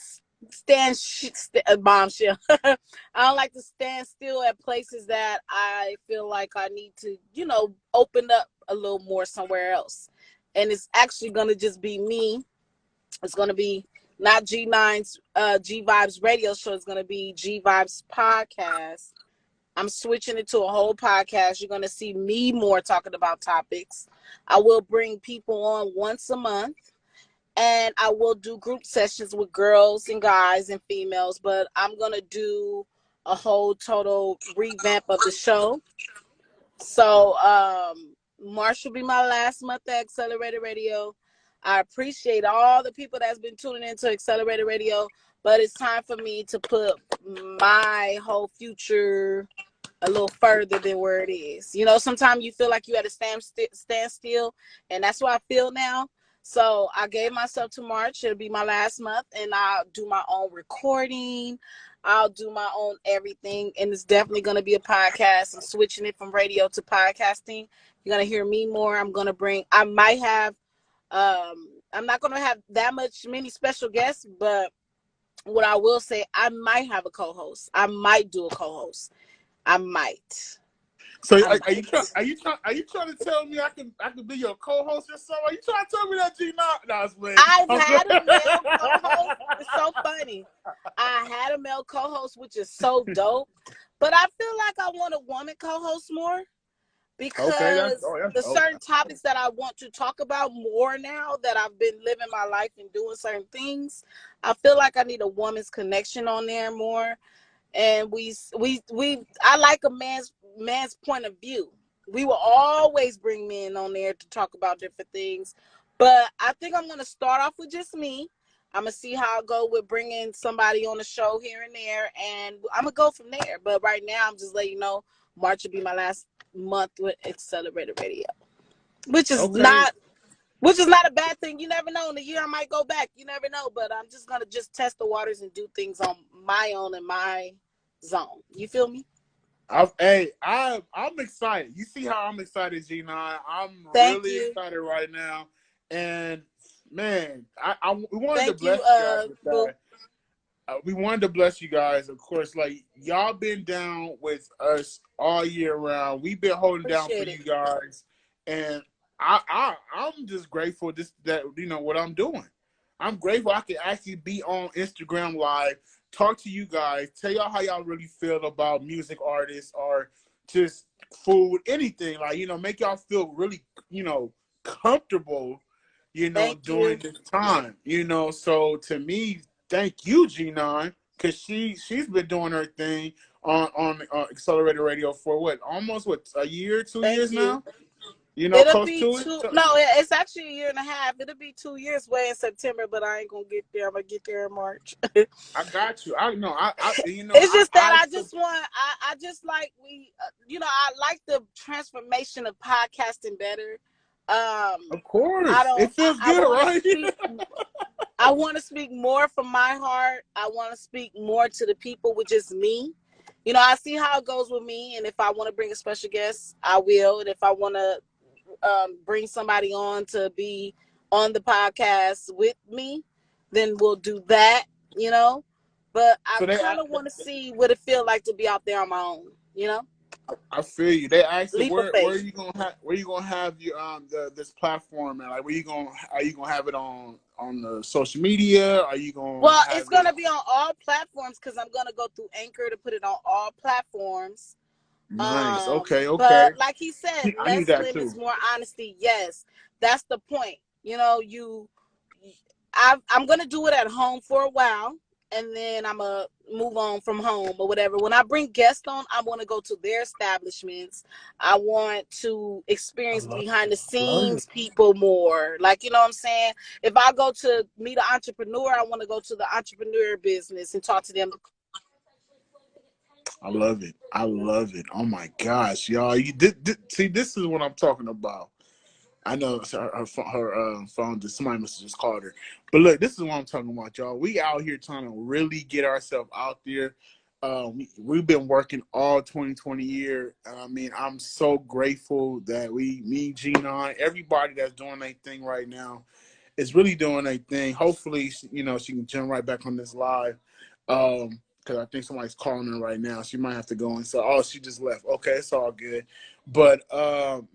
bombshell. I don't like to stand still at places that I feel like I need to, open up a little more somewhere else. And it's actually going to just be me. It's going to be not G9's G Vibes radio show. It's going to be G Vibes podcast. I'm switching it to a whole podcast. You're going to see me more talking about topics. I will bring people on once a month. And I will do group sessions with girls and guys and females. But I'm going to do a whole total revamp of the show. So March will be my last month at Accelerated Radio. I appreciate all the people that's been tuning into Accelerated Radio, but it's time for me to put my whole future a little further than where it is. Sometimes you feel like you had to stand still, and that's what I feel now. So I gave myself to March. It'll be my last month, and I'll do my own recording. I'll do my own everything, and it's definitely going to be a podcast. I'm switching it from radio to podcasting. You're going to hear me more. I'm not going to have that many special guests, but what I will say, I might have a co-host. I might do a co-host. I might. So are you trying to tell me I can be your co-host or something? Are you trying to tell me that G9? No, it's weird. I've had a male co-host. It's so funny. I had a male co-host, which is so dope. But I feel like I want a woman co-host more because the certain topics that I want to talk about more now that I've been living my life and doing certain things, I feel like I need a woman's connection on there more. And I like a man's point of view. We will always bring men on there to talk about different things, but I think I'm going to start off with just me. I'm going to see how I go with bringing somebody on the show here and there, and I'm going to go from there. But right now, I'm just letting you know, March will be my last month with Accelerated Radio, which is not a bad thing. You never know. In a year, I might go back. You never know. But I'm just going to test the waters and do things on my own and my zone. You feel me? I'm excited. You see how I'm excited, G9? I'm really excited right now. And man, we wanted to bless you guys with that. We wanted to bless you guys, of course. Like, y'all been down with us all year round. We've been holding down for you guys, and I'm just grateful that what I'm doing. I'm grateful I can actually be on Instagram Live, talk to you guys, tell y'all how y'all really feel about music artists or just food, anything. Like, make y'all feel really, comfortable, during this time. So to me, thank you, G9, because she's been doing her thing on Accelerated Radio for almost a year, 2 years now? It'll be it's actually a year and a half. It'll be 2 years way in September, but I ain't gonna get there. I'm gonna get there in March. I got you. I know. It's just that I just like I like the transformation of podcasting better. Of course, it feels good, right? I want to speak more from my heart. I want to speak more to the people with just me. I see how it goes with me, and if I want to bring a special guest, I will. And if I want to bring somebody on to be on the podcast with me, then we'll do that, But I kind of want to see what it feels like to be out there on my own, I feel you. They asked where are you gonna have your this platform at? Like, are you gonna have it on the social media? Are you gonna? Well, it's gonna be on all platforms because I'm gonna go through Anchor to put it on all platforms. Nice. Okay. But like he said, less limits, more honesty. Yes, that's the point. I'm gonna do it at home for a while, and then I'm gonna move on from home or whatever. When I bring guests on, I want to go to their establishments. I want to experience behind the scenes people more. Like, you know what I'm saying? If I go to meet an entrepreneur, I want to go to the entrepreneur business and talk to them. I love it. I love it. Oh my gosh, y'all! You did see. This is what I'm talking about. I know her phone. Somebody must have just called her. But look, this is what I'm talking about, y'all. We out here trying to really get ourselves out there. We've been working all 2020 year. I mean, I'm so grateful that me, Gina, everybody that's doing their thing right now is really doing their thing. Hopefully, you know, she can jump right back on this live. Because I think somebody's calling her right now. She might have to go and say, oh, she just left. Okay, it's all good. But,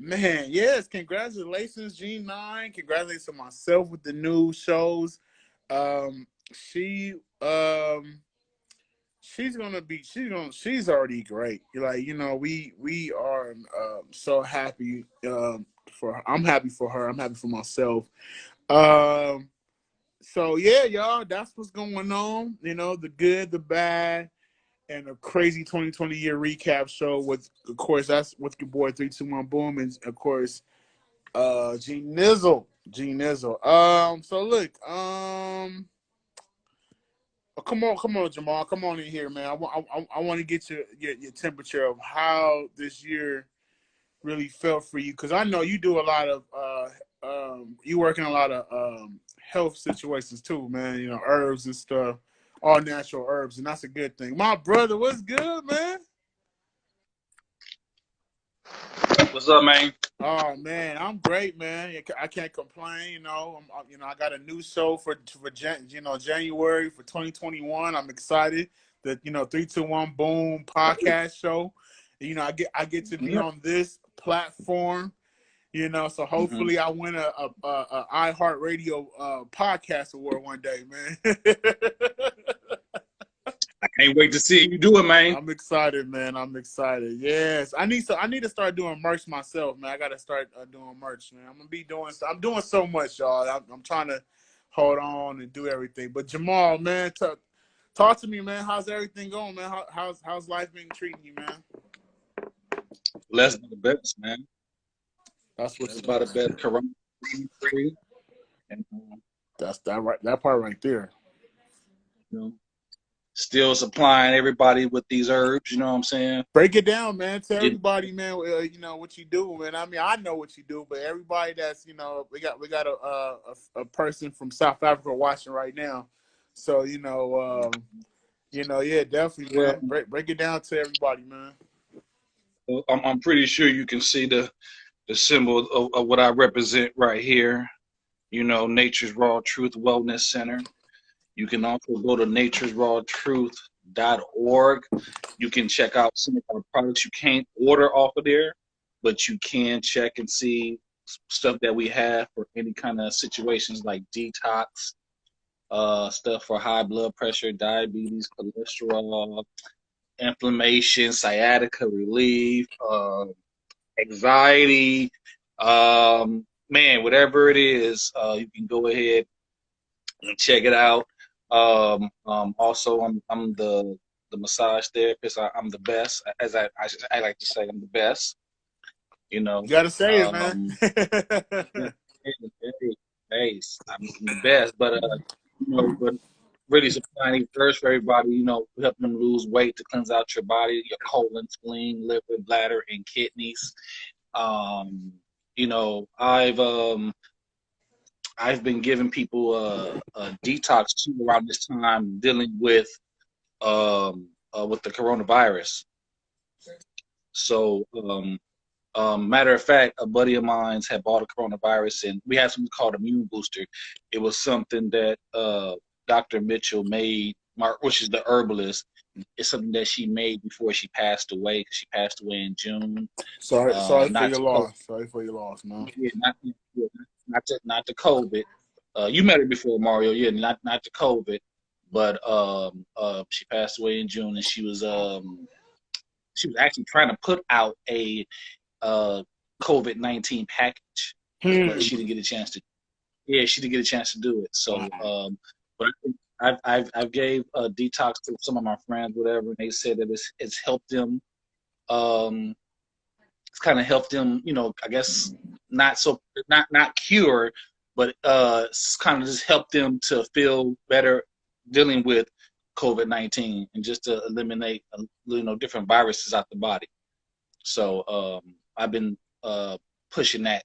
man, yes, congratulations, G9. Congratulations to myself with the new shows. She's already great. Like, you know, we are so happy for her. I'm happy for her. I'm happy for myself. So yeah, y'all, that's what's going on. You know, the good, the bad, and a crazy 2020 year recap show with, of course, that's with your boy 321 Boom, and of course, G Nizzle. So look, come on, Jamal, come on in here, man. I want to get your temperature of how this year really felt for you, because I know you do a lot of you work in a lot of health situations too, man. You know, herbs and stuff, all natural herbs, and that's a good thing. My brother, what's good, man? What's up, man? Oh man, I'm great, man. I can't complain. You know, I got a new show for January for 2021. I'm excited. The 321 Boom podcast show. You know, I get to be on this platform. You know, so hopefully I win a iHeartRadio podcast award one day, man. I can't wait to see you do it, man. I'm excited, man. I'm excited. Yes, I need to start doing merch myself, man. I got to start doing merch, man. I'm doing so much, y'all. I'm trying to hold on and do everything. But Jamal, man, talk to me, man. How's everything going, man? How's life been treating you, man? Less than the best, man. That's what's about the best. Corona free. And that's that right. That part right there. You know, still supplying everybody with these herbs. You know what I'm saying? Break it down, man. Tell everybody, man. You know what you do, man. I mean, I know what you do, but everybody that's we got a person from South Africa watching right now. So yeah, definitely, man. Break it down to everybody, man. Well, I'm pretty sure you can see the symbol of what I represent right here. You know, Nature's Raw Truth Wellness Center. You can also go to naturesrawtruth.org. You can check out some of our products. You can't order off of there, but you can check and see stuff that we have for any kind of situations like detox, stuff for high blood pressure, diabetes, cholesterol, inflammation, sciatica relief, anxiety, man, whatever it is, you can go ahead and check it out. Also, I'm the massage therapist. I'm the best, as I like to say, I'm the best. You know, you gotta say it, man. Hey, I'm the best, but but really supplying herbs for everybody. You know, helping them lose weight to cleanse out your body, your colon, spleen, liver, bladder, and kidneys. You know, I've been giving people a detox too around this time, dealing with the coronavirus. So, matter of fact, a buddy of mine had bought a coronavirus, and we had something called Immune Booster. It was something that Dr. Mitchell made, which is the herbalist. It's something that she made before she passed away. She passed away in June. Sorry for your loss. Sorry for your loss, man. Yeah, not the COVID. You met her before, Mario. Yeah, not the COVID, but she passed away in June, and she was actually trying to put out a COVID-19 package, but she didn't get a chance to. Yeah, she didn't get a chance to do it. So, but I've gave detox to some of my friends, whatever, and they said that it's helped them. It's kind of helped them, I guess not cure, but it's kind of just helped them to feel better dealing with COVID-19 and just to eliminate different viruses out the body. So I've been pushing that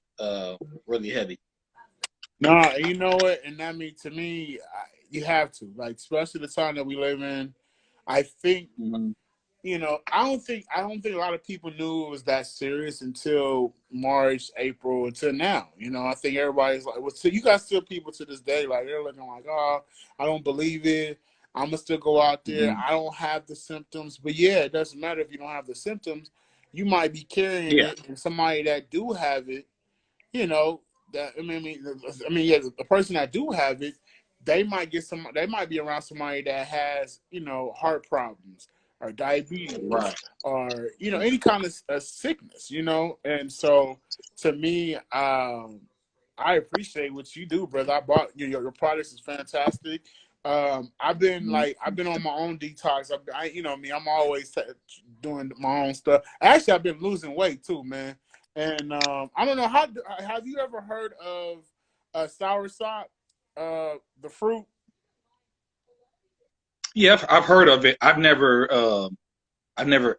really heavy. Nah, you know what? And I mean, to me, you have to, like, especially the time that we live in. I think, Mm-hmm. I don't think a lot of people knew it was that serious until March, April, until now. I think everybody's like, well, so you got still people to this day, like, they're looking like, oh, I don't believe it. I'm gonna still go out there. Mm-hmm. I don't have the symptoms, but yeah, it doesn't matter if you don't have the symptoms. You might be carrying Yeah. it, and somebody that do have it, that yeah, the person that do have it, they might be around somebody that has, heart problems or diabetes Right. or, any kind of sickness, and so to me, I appreciate what you do, brother. I bought your products is fantastic. I've been on my own detox. I'm always doing my own stuff. Actually, I've been losing weight too, man. And I don't know, have you ever heard of soursop, the fruit? Yeah, I've heard of it. I've never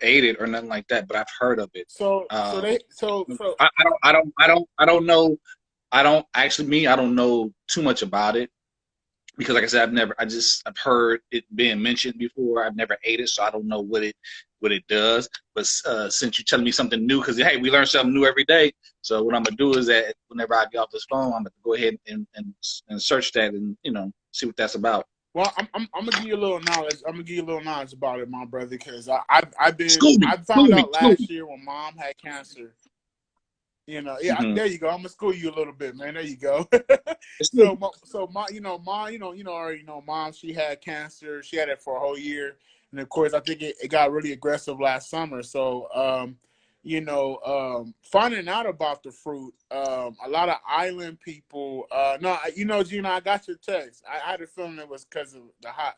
ate it or nothing like that, but I've heard of it. So Um, they so so I don't know. I don't know too much about it because, like I said, I've heard it being mentioned before. I've never ate it, so I don't know what it does. But since you're telling me something new, because hey, we learn something new every day. So what I'm gonna do is that whenever I get off this phone, I'm gonna go ahead and search that and see what that's about. well, I'm gonna give you a little knowledge. I'm gonna give you a little knowledge about it, my brother, because School me, I school found me, out school last me. year when mom had cancer. Mm-hmm. There you go. I'm gonna school you a little bit, man. There you go. School me. Mom, she had cancer. She had it for a whole year, and of course, I think it got really aggressive last summer. So, finding out about the fruit, a lot of island people. No, Gina, I got your text. I had a feeling it was because of the hot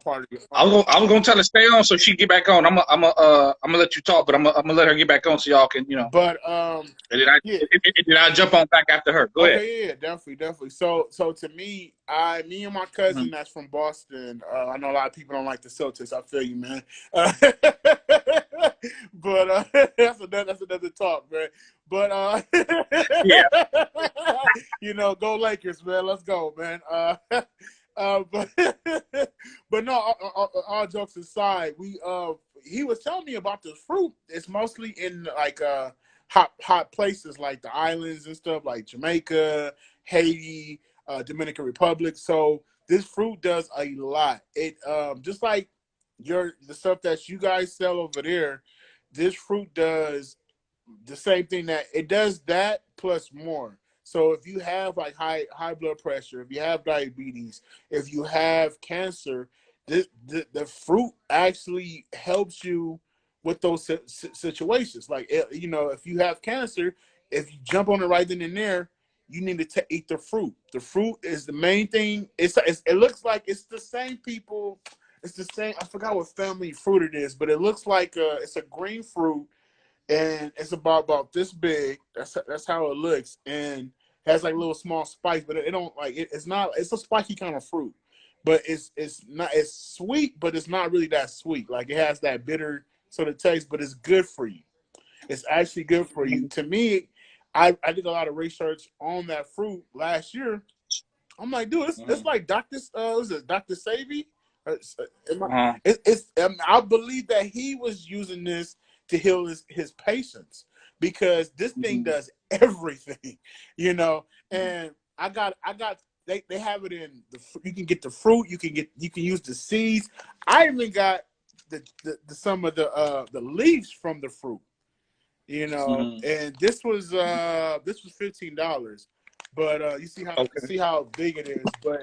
part of your phone. I was gonna tell her to stay on so she can get back on. I'm gonna let you talk, but I'm gonna let her get back on so y'all can But And yeah. then I jump on back after her. Go ahead. Okay, yeah, definitely. So to me, me and my Mm-hmm. cousin that's from Boston. I know a lot of people don't like the Celtics. I feel you, man. But that's another talk, man. But Yeah. go Lakers, man. Let's go, man. But but no, all jokes aside, he was telling me about this fruit. It's mostly in like hot places like the islands and stuff like Jamaica, Haiti, Dominican Republic. So this fruit does a lot. It just like the stuff that you guys sell over there, this fruit does the same thing that it does, that plus more. So if you have like high blood pressure, if you have diabetes, if you have cancer, the fruit actually helps you with those situations. Like if you have cancer, if you jump on it right then and there, you need to eat the fruit. The fruit is the main thing. It looks like it's the same people. It's the same. I forgot what family fruit it is, but it looks like it's a green fruit and it's about this big. That's how it looks, and has like little small spikes, but it don't like it's not. It's a spiky kind of fruit, but it's not. It's sweet, but it's not really that sweet. Like it has that bitter sort of taste, but it's good for you. It's actually good for you. To me, I did a lot of research on that fruit last year. I'm like, dude, it's like was it Dr. Savy? Uh-huh. I believe that he was using this to heal his patients because this thing Mm-hmm. does everything, And they have it in you can get the fruit, you can use the seeds. I even got the some of the leaves from the fruit, Mm-hmm. and this was $15, but you Okay. see how big it is, but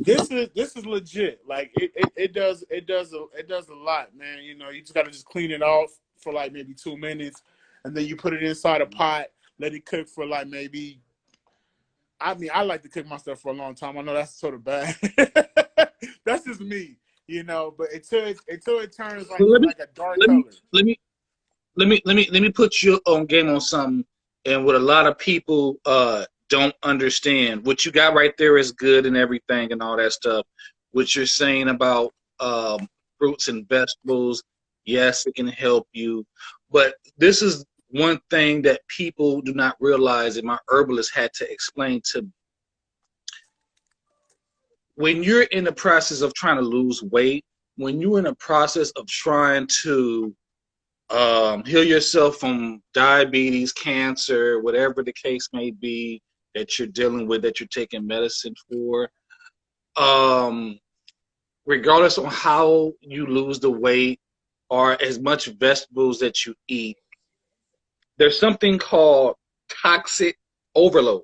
this is legit. Like it does a lot, man. You just gotta just clean it off for like maybe 2 minutes, and then you put it inside a pot, let it cook for like maybe I mean, I like to cook my stuff for a long time. I know that's sort of bad. That's just me, you know. But until it turns like Let me like a dark let color. me let me let me put you on game on something, and what a lot of people don't understand. What you got right there is good and everything and all that stuff. What you're saying about fruits and vegetables, yes, it can help you, but this is one thing that people do not realize, and my herbalist had to explain to me. When you're in the process of trying to lose weight, when you're in the process of trying to heal yourself from diabetes, cancer, whatever the case may be that you're dealing with, that you're taking medicine for, regardless of how you lose the weight or as much vegetables that you eat, there's something called toxic overload.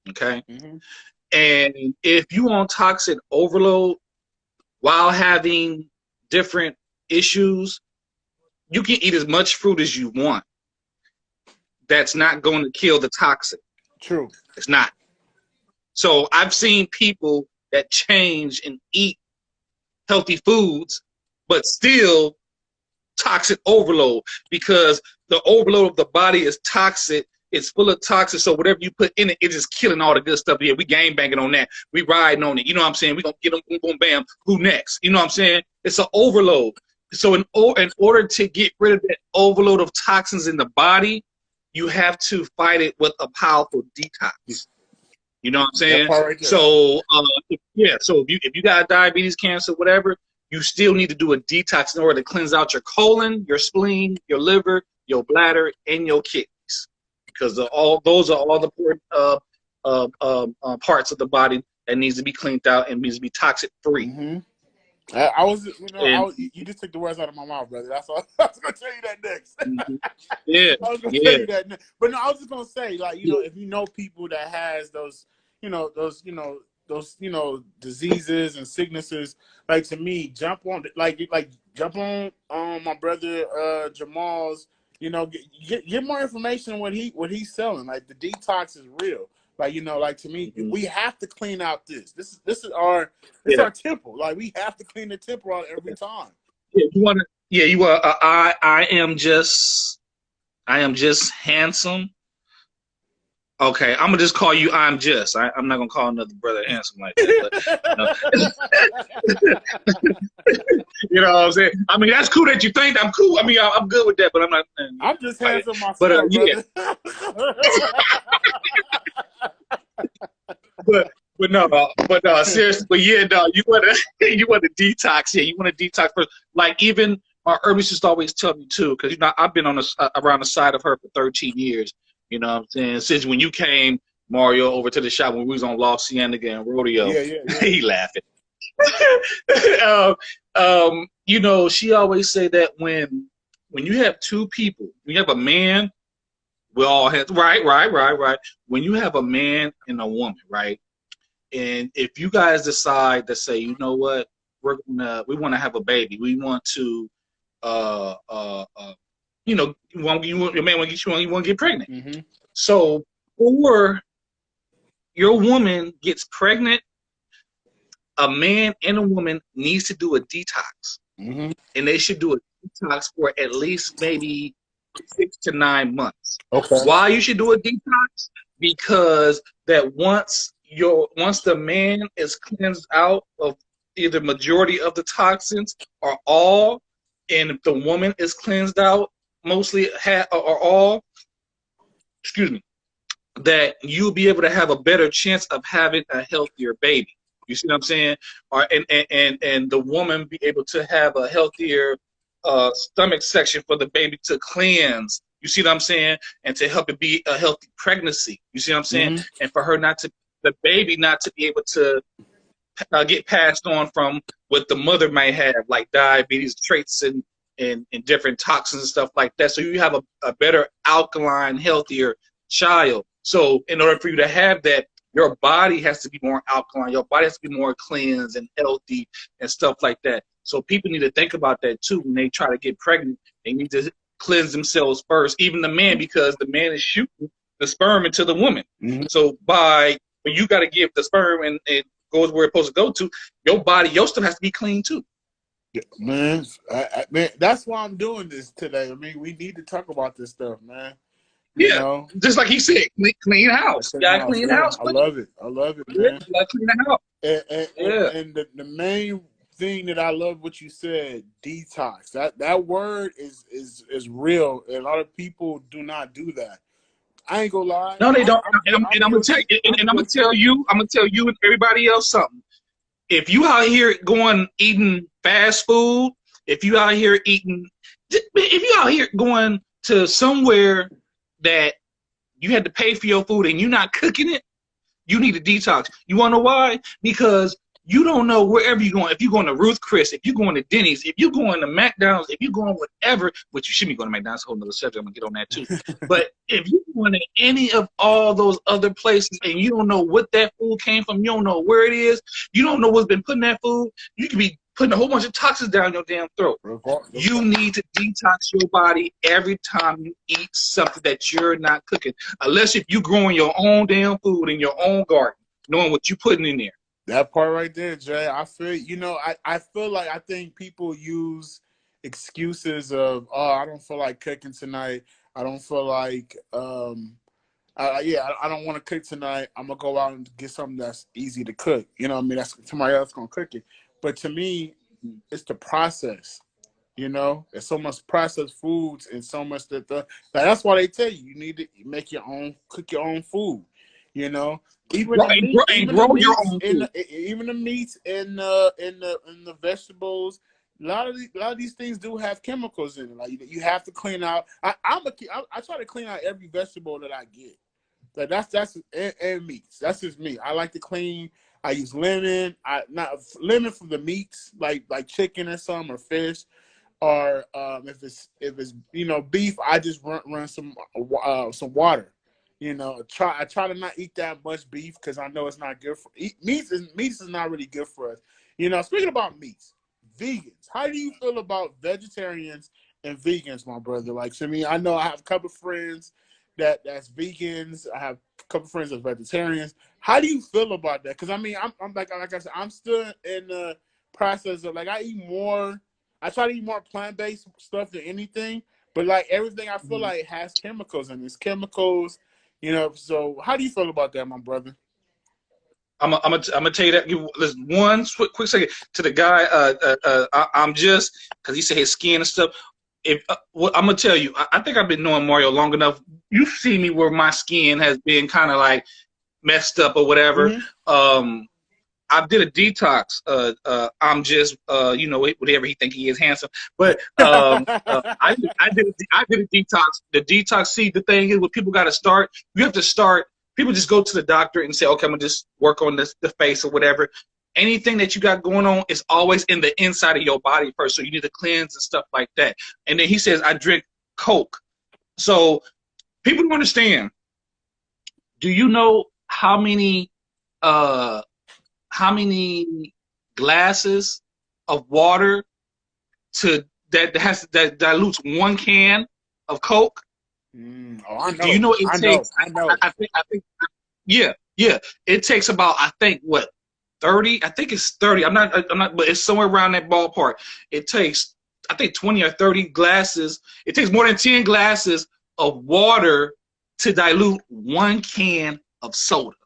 Okay. Mm-hmm. And if you on toxic overload while having different issues, you can eat as much fruit as you want. That's not going to kill the toxic. True. It's not. So I've seen people that change and eat healthy foods, but still toxic overload, because the overload of the body is toxic. It's full of toxins, so whatever you put in it, it's just killing all the good stuff. Yeah, we game banging on that. We riding on it. You know what I'm saying? We gonna get them, boom, boom, bam. Who next? You know what I'm saying? It's an overload. So in order to get rid of that overload of toxins in the body, you have to fight it with a powerful detox. You know what I'm saying? Right, so so if you got diabetes, cancer, whatever, you still need to do a detox in order to cleanse out your colon, your spleen, your liver, your bladder, and your kidneys. Because those are all the parts of the body that needs to be cleaned out and needs to be toxic free. Mm-hmm. I was, you just took the words out of my mouth, brother. That's all. I was going to tell you that next. Yeah, I was going to tell you that next. But no, I was just going to say, like, you know, if you know people that has those diseases and sicknesses, like, to me, jump on my brother Jamal's. You know, get more information on what he's selling. Like, the detox is real. Like, you know, like, to me, we have to clean out this. This is our temple. Like, we have to clean the temple out every time. Yeah, you want to? Yeah, you are. I am just handsome. Okay, I'm gonna just call you. I'm not gonna call another brother handsome like that. But, you know what I'm saying? I mean, that's cool that you think I'm cool. I mean, I'm good with that, but I'm not. I'm just handsome myself, but yeah. but no, seriously. But yeah, no, you want to detox. Yeah, you want to detox first. Like, even my herbalist just always tell me too, because, you know, I've been on around the side of her for 13 years. You know what I'm saying? Since when you came, Mario, over to the shop when we was on Lost Cienega and Rodeo, he laughing. You know, she always say that when you have two people, when you have a man, we all have right. When you have a man and a woman, right, and if you guys decide to say, you know what, we want to have a baby, we want to, you know, your man want to get pregnant. Mm-hmm. So, before your woman gets pregnant, a man and a woman needs to do a detox. Mm-hmm. And they should do a detox for at least maybe 6 to 9 months. Okay. Why you should do a detox? Because that once the man is cleansed out of either majority of the toxins or all, and if the woman is cleansed out mostly or all, that you'll be able to have a better chance of having a healthier baby. You see what I'm saying? And the woman be able to have a healthier stomach section for the baby to cleanse. You see what I'm saying? And to help it be a healthy pregnancy. You see what I'm saying? Mm-hmm. And for her the baby not to be able to get passed on from what the mother may have, like diabetes, traits, and different toxins and stuff like that. So you have a better alkaline, healthier child. So in order for you to have that, your body has to be more alkaline. Your body has to be more cleansed and healthy and stuff like that. So people need to think about that too when they try to get pregnant. They need to cleanse themselves first, even the man, because the man is shooting the sperm into the woman. Mhm. So when you got to give the sperm and it goes where it's supposed to go to, your stuff has to be clean too. Yeah, man, man, that's why I'm doing this today. I mean, we need to talk about this stuff, man. You Yeah, know, just like he said, clean house. You gotta clean yeah, house. I love it. I love it, Yeah, man. you gotta clean the house. Yeah. And the main thing that I love what you said, detox. That word is real. And a lot of people do not do that. I ain't gonna lie. No, they don't. I'm And I'm gonna tell you, and I'm gonna tell you and everybody else something. If you out here eating fast food, if you out here going to somewhere that you had to pay for your food and you're not cooking it, you need to detox. You want to know why? Because you don't know wherever you're going. If you're going to Ruth Chris, if you're going to Denny's, if you're going to McDonald's, if you're going whatever, which you shouldn't be going to McDonald's, a whole nother subject. I'm going to get on that too. But if you're going to any of all those other places and you don't know what that food came from, you don't know where it is, you don't know what's been put in that food, you could be putting a whole bunch of toxins down your damn throat. You need to detox your body every time you eat something that you're not cooking. Unless if you're growing your own damn food in your own garden, knowing what you're putting in there. That part right there, Jay, I feel, I feel like I think people use excuses of, oh, I don't feel like cooking tonight. I don't feel like, I don't want to cook tonight. I'm going to go out and get something that's easy to cook. You know what I mean? That's somebody else going to cook it. But to me, it's the process. There's so much processed foods and so much that's why they tell you need to make your own, cook your own food. Even grow your own food. Even the meats and the vegetables. A lot of these things do have chemicals in it. Like you have to clean out. I try to clean out every vegetable that I get. That's and meats. That's just me. I like to clean. I use lemon. Not lemon for the meats, like chicken or some or fish, or if it's beef, I just run some water. I try to not eat that much beef because I know it's not good for meats. Meats is not really good for us. Speaking about meats, vegans. How do you feel about vegetarians and vegans, my brother? Like, to me, I know I have a couple of friends that's vegans. I have a couple of friends that's vegetarians. How do you feel about that? Because I mean, I'm like I said, I'm still in the process of I try to eat more plant-based stuff than anything, but like everything I feel like has chemicals in it. It's chemicals. So how do you feel about that, my brother? I'm gonna tell you that. Listen, one quick second to the guy. I'm just because he said his skin and stuff. I'm gonna tell you, I think I've been knowing Mario long enough. You've seen me where my skin has been kind of like messed up or whatever. Mm-hmm. I did a detox. I'm just, whatever he think he is, handsome. But I did a detox. The detox. See, the thing is, what people got to start. You have to start. People just go to the doctor and say, okay, I'm gonna just work on the face or whatever. Anything that you got going on is always in the inside of your body first. So you need to cleanse and stuff like that. And then he says, I drink Coke. So people don't understand. Do you know how many glasses of water that dilutes 1 can of Coke? I know. Do you know it takes? I know. I think. Yeah. It takes about 30. I think it's 30. I'm not. But it's somewhere around that ballpark. It takes 20 or 30 glasses. It takes more than 10 glasses of water to dilute 1 can of soda.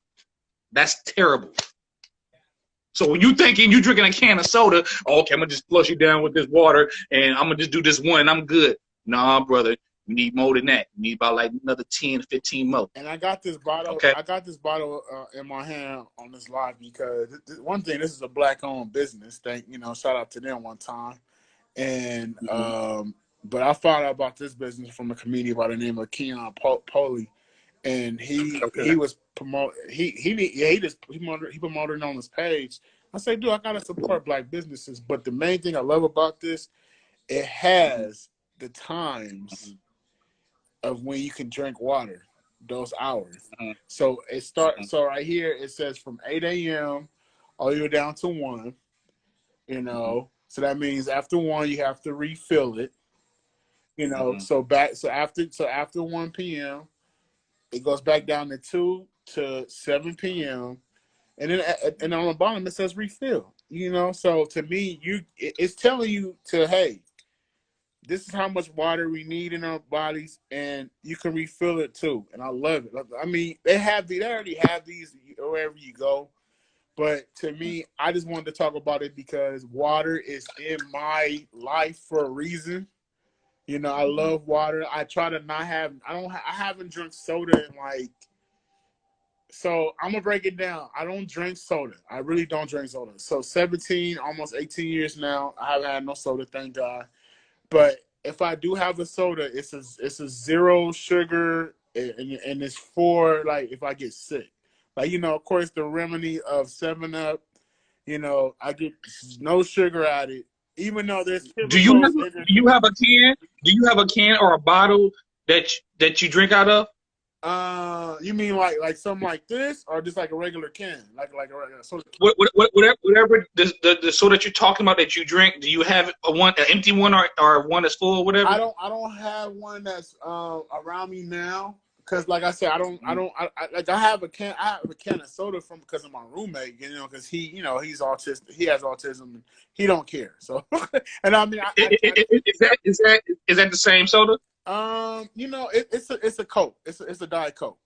That's terrible. So when you thinking you drinking a can of soda, okay, I'm gonna just flush you down with this water and I'm gonna just do this one and I'm good. Nah, brother, you need more than that. You need about like another 10 to 15 more. And I got this bottle. Okay. I got this bottle in my hand on this live because one thing, this is a black-owned business. Shout out to them one time. And but I found out about this business from a comedian by the name of Keon Poley. And he was he promoted it on his page. I say, dude, I gotta support black businesses. But the main thing I love about this, it has the times of when you can drink water, those hours. So it starts. So right here it says from 8 a.m. all the way down to 1. So that means after 1 you have to refill it. So after 1 p.m. it goes back down to 2 to 7 p.m. And then and on the bottom it says refill. You know, so to me, it's telling you to, hey, this is how much water we need in our bodies, and you can refill it too. And I love it. I mean, they already have these wherever you go. But to me, I just wanted to talk about it because water is in my life for a reason. You know, I love water. I try to not have. I haven't drunk soda in like. So I'm gonna break it down. I don't drink soda. I really don't drink soda. So 17, almost 18 years now, I haven't had no soda, thank God. But if I do have a soda, it's a zero sugar, and it's for like if I get sick. Like, you know, of course, the remedy of 7-Up, you know, I get no sugar at it, even though there's Do you have a can? Do you have a can or a bottle that you drink out of? You mean like something like this, or just like a regular can, like a regular soda? Whatever the soda that you're talking about that you drink. Do you have an empty one or one that's full or whatever? I don't have one that's around me now. Because, like I said, I have a can of soda from because of my roommate, you know, because he's autistic, he has autism, and he don't care. So, and I mean, is that the same soda? You know, it's a Coke, it's a Diet Coke.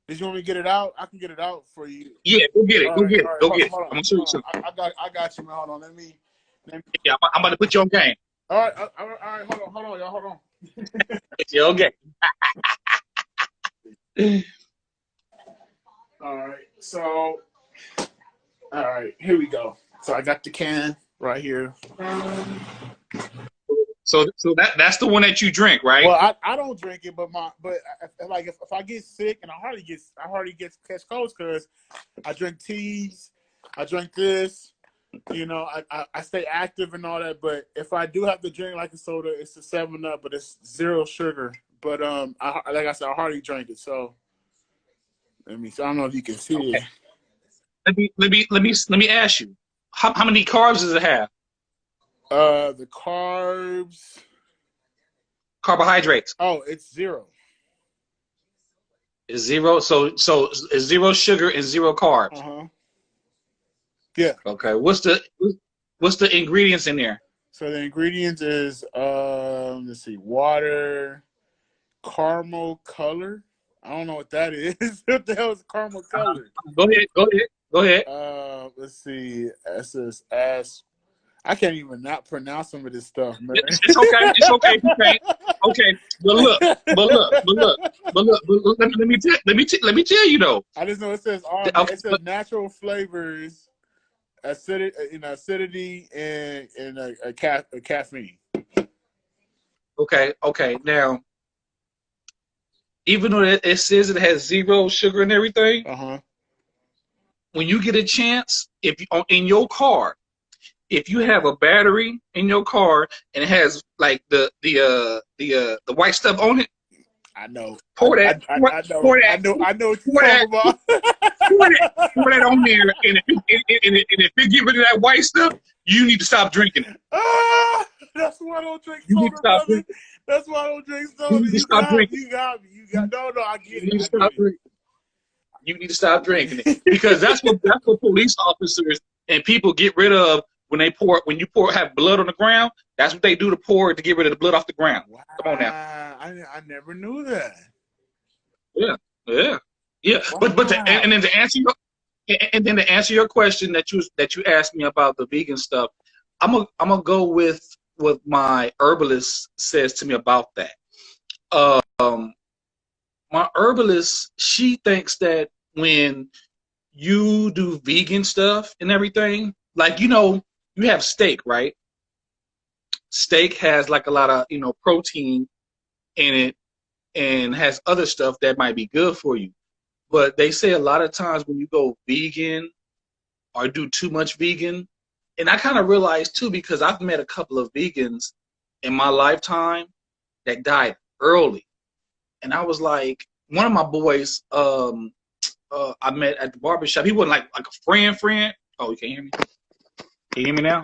Did you want me to get it out? I can get it out for you. Yeah, go get it. Go get it. I'm gonna show you something. I got you, man. Hold on, let me. Yeah, I'm about to put you on game. All right, hold on, y'all, hold on. Yeah, okay. All right, here we go. So I got the can right here. So that's the one that you drink, right? Well, I don't drink it, but if I get sick, and I hardly catch colds because I drink teas, I drink this, you know, I stay active and all that. But if I do have to drink like a soda, it's a 7-Up, but it's zero sugar. But like I said, I hardly drink it, so. So I don't know if you can see it. Let me ask you, how many carbs does it have? The carbs. Carbohydrates. Oh, it's 0. It's 0. So it's 0 sugar and 0 carbs. Yeah. Okay. What's the ingredients in there? So the ingredients is let's see, water, caramel color. I don't know what that is. What the hell is caramel color? Go ahead. Let's see. SSS. I can't even not pronounce some of this stuff, man. It's okay. Okay. But look. Let me tell you though. I just know it says it says natural flavors, acidity, and a caffeine. Okay. Now, even though it says it has 0 sugar and everything, when you get a chance, if you in your car, if you have a battery in your car and it has like the white stuff on it, I know. Pour that. I know what you're talking about. Pour that on there, and if you get rid of that white stuff, you need to stop drinking it. That's why I don't drink soda. You need to stop drinking. That's why I don't drink soda. You need to stop drinking. You got me. No, I get it. You need to stop drinking. You need to stop drinking it because that's what police officers and people get rid of when you have blood on the ground. That's what they do to get rid of the blood off the ground. Wow. Come on now. I never knew that. Yeah. Wow. But to answer your question that you asked me about the vegan stuff, I'm gonna go with what my herbalist says to me about that. My herbalist, she thinks that when you do vegan stuff and everything, like, you know, you have steak, right? Steak has like a lot of, you know, protein in it and has other stuff that might be good for you. But they say a lot of times when you go vegan or do too much vegan, and I kind of realized too, because I've met a couple of vegans in my lifetime that died early. And I was like, one of my boys, I met at the barbershop. He wasn't like a friend. Oh, you can't hear me? Can you hear me now?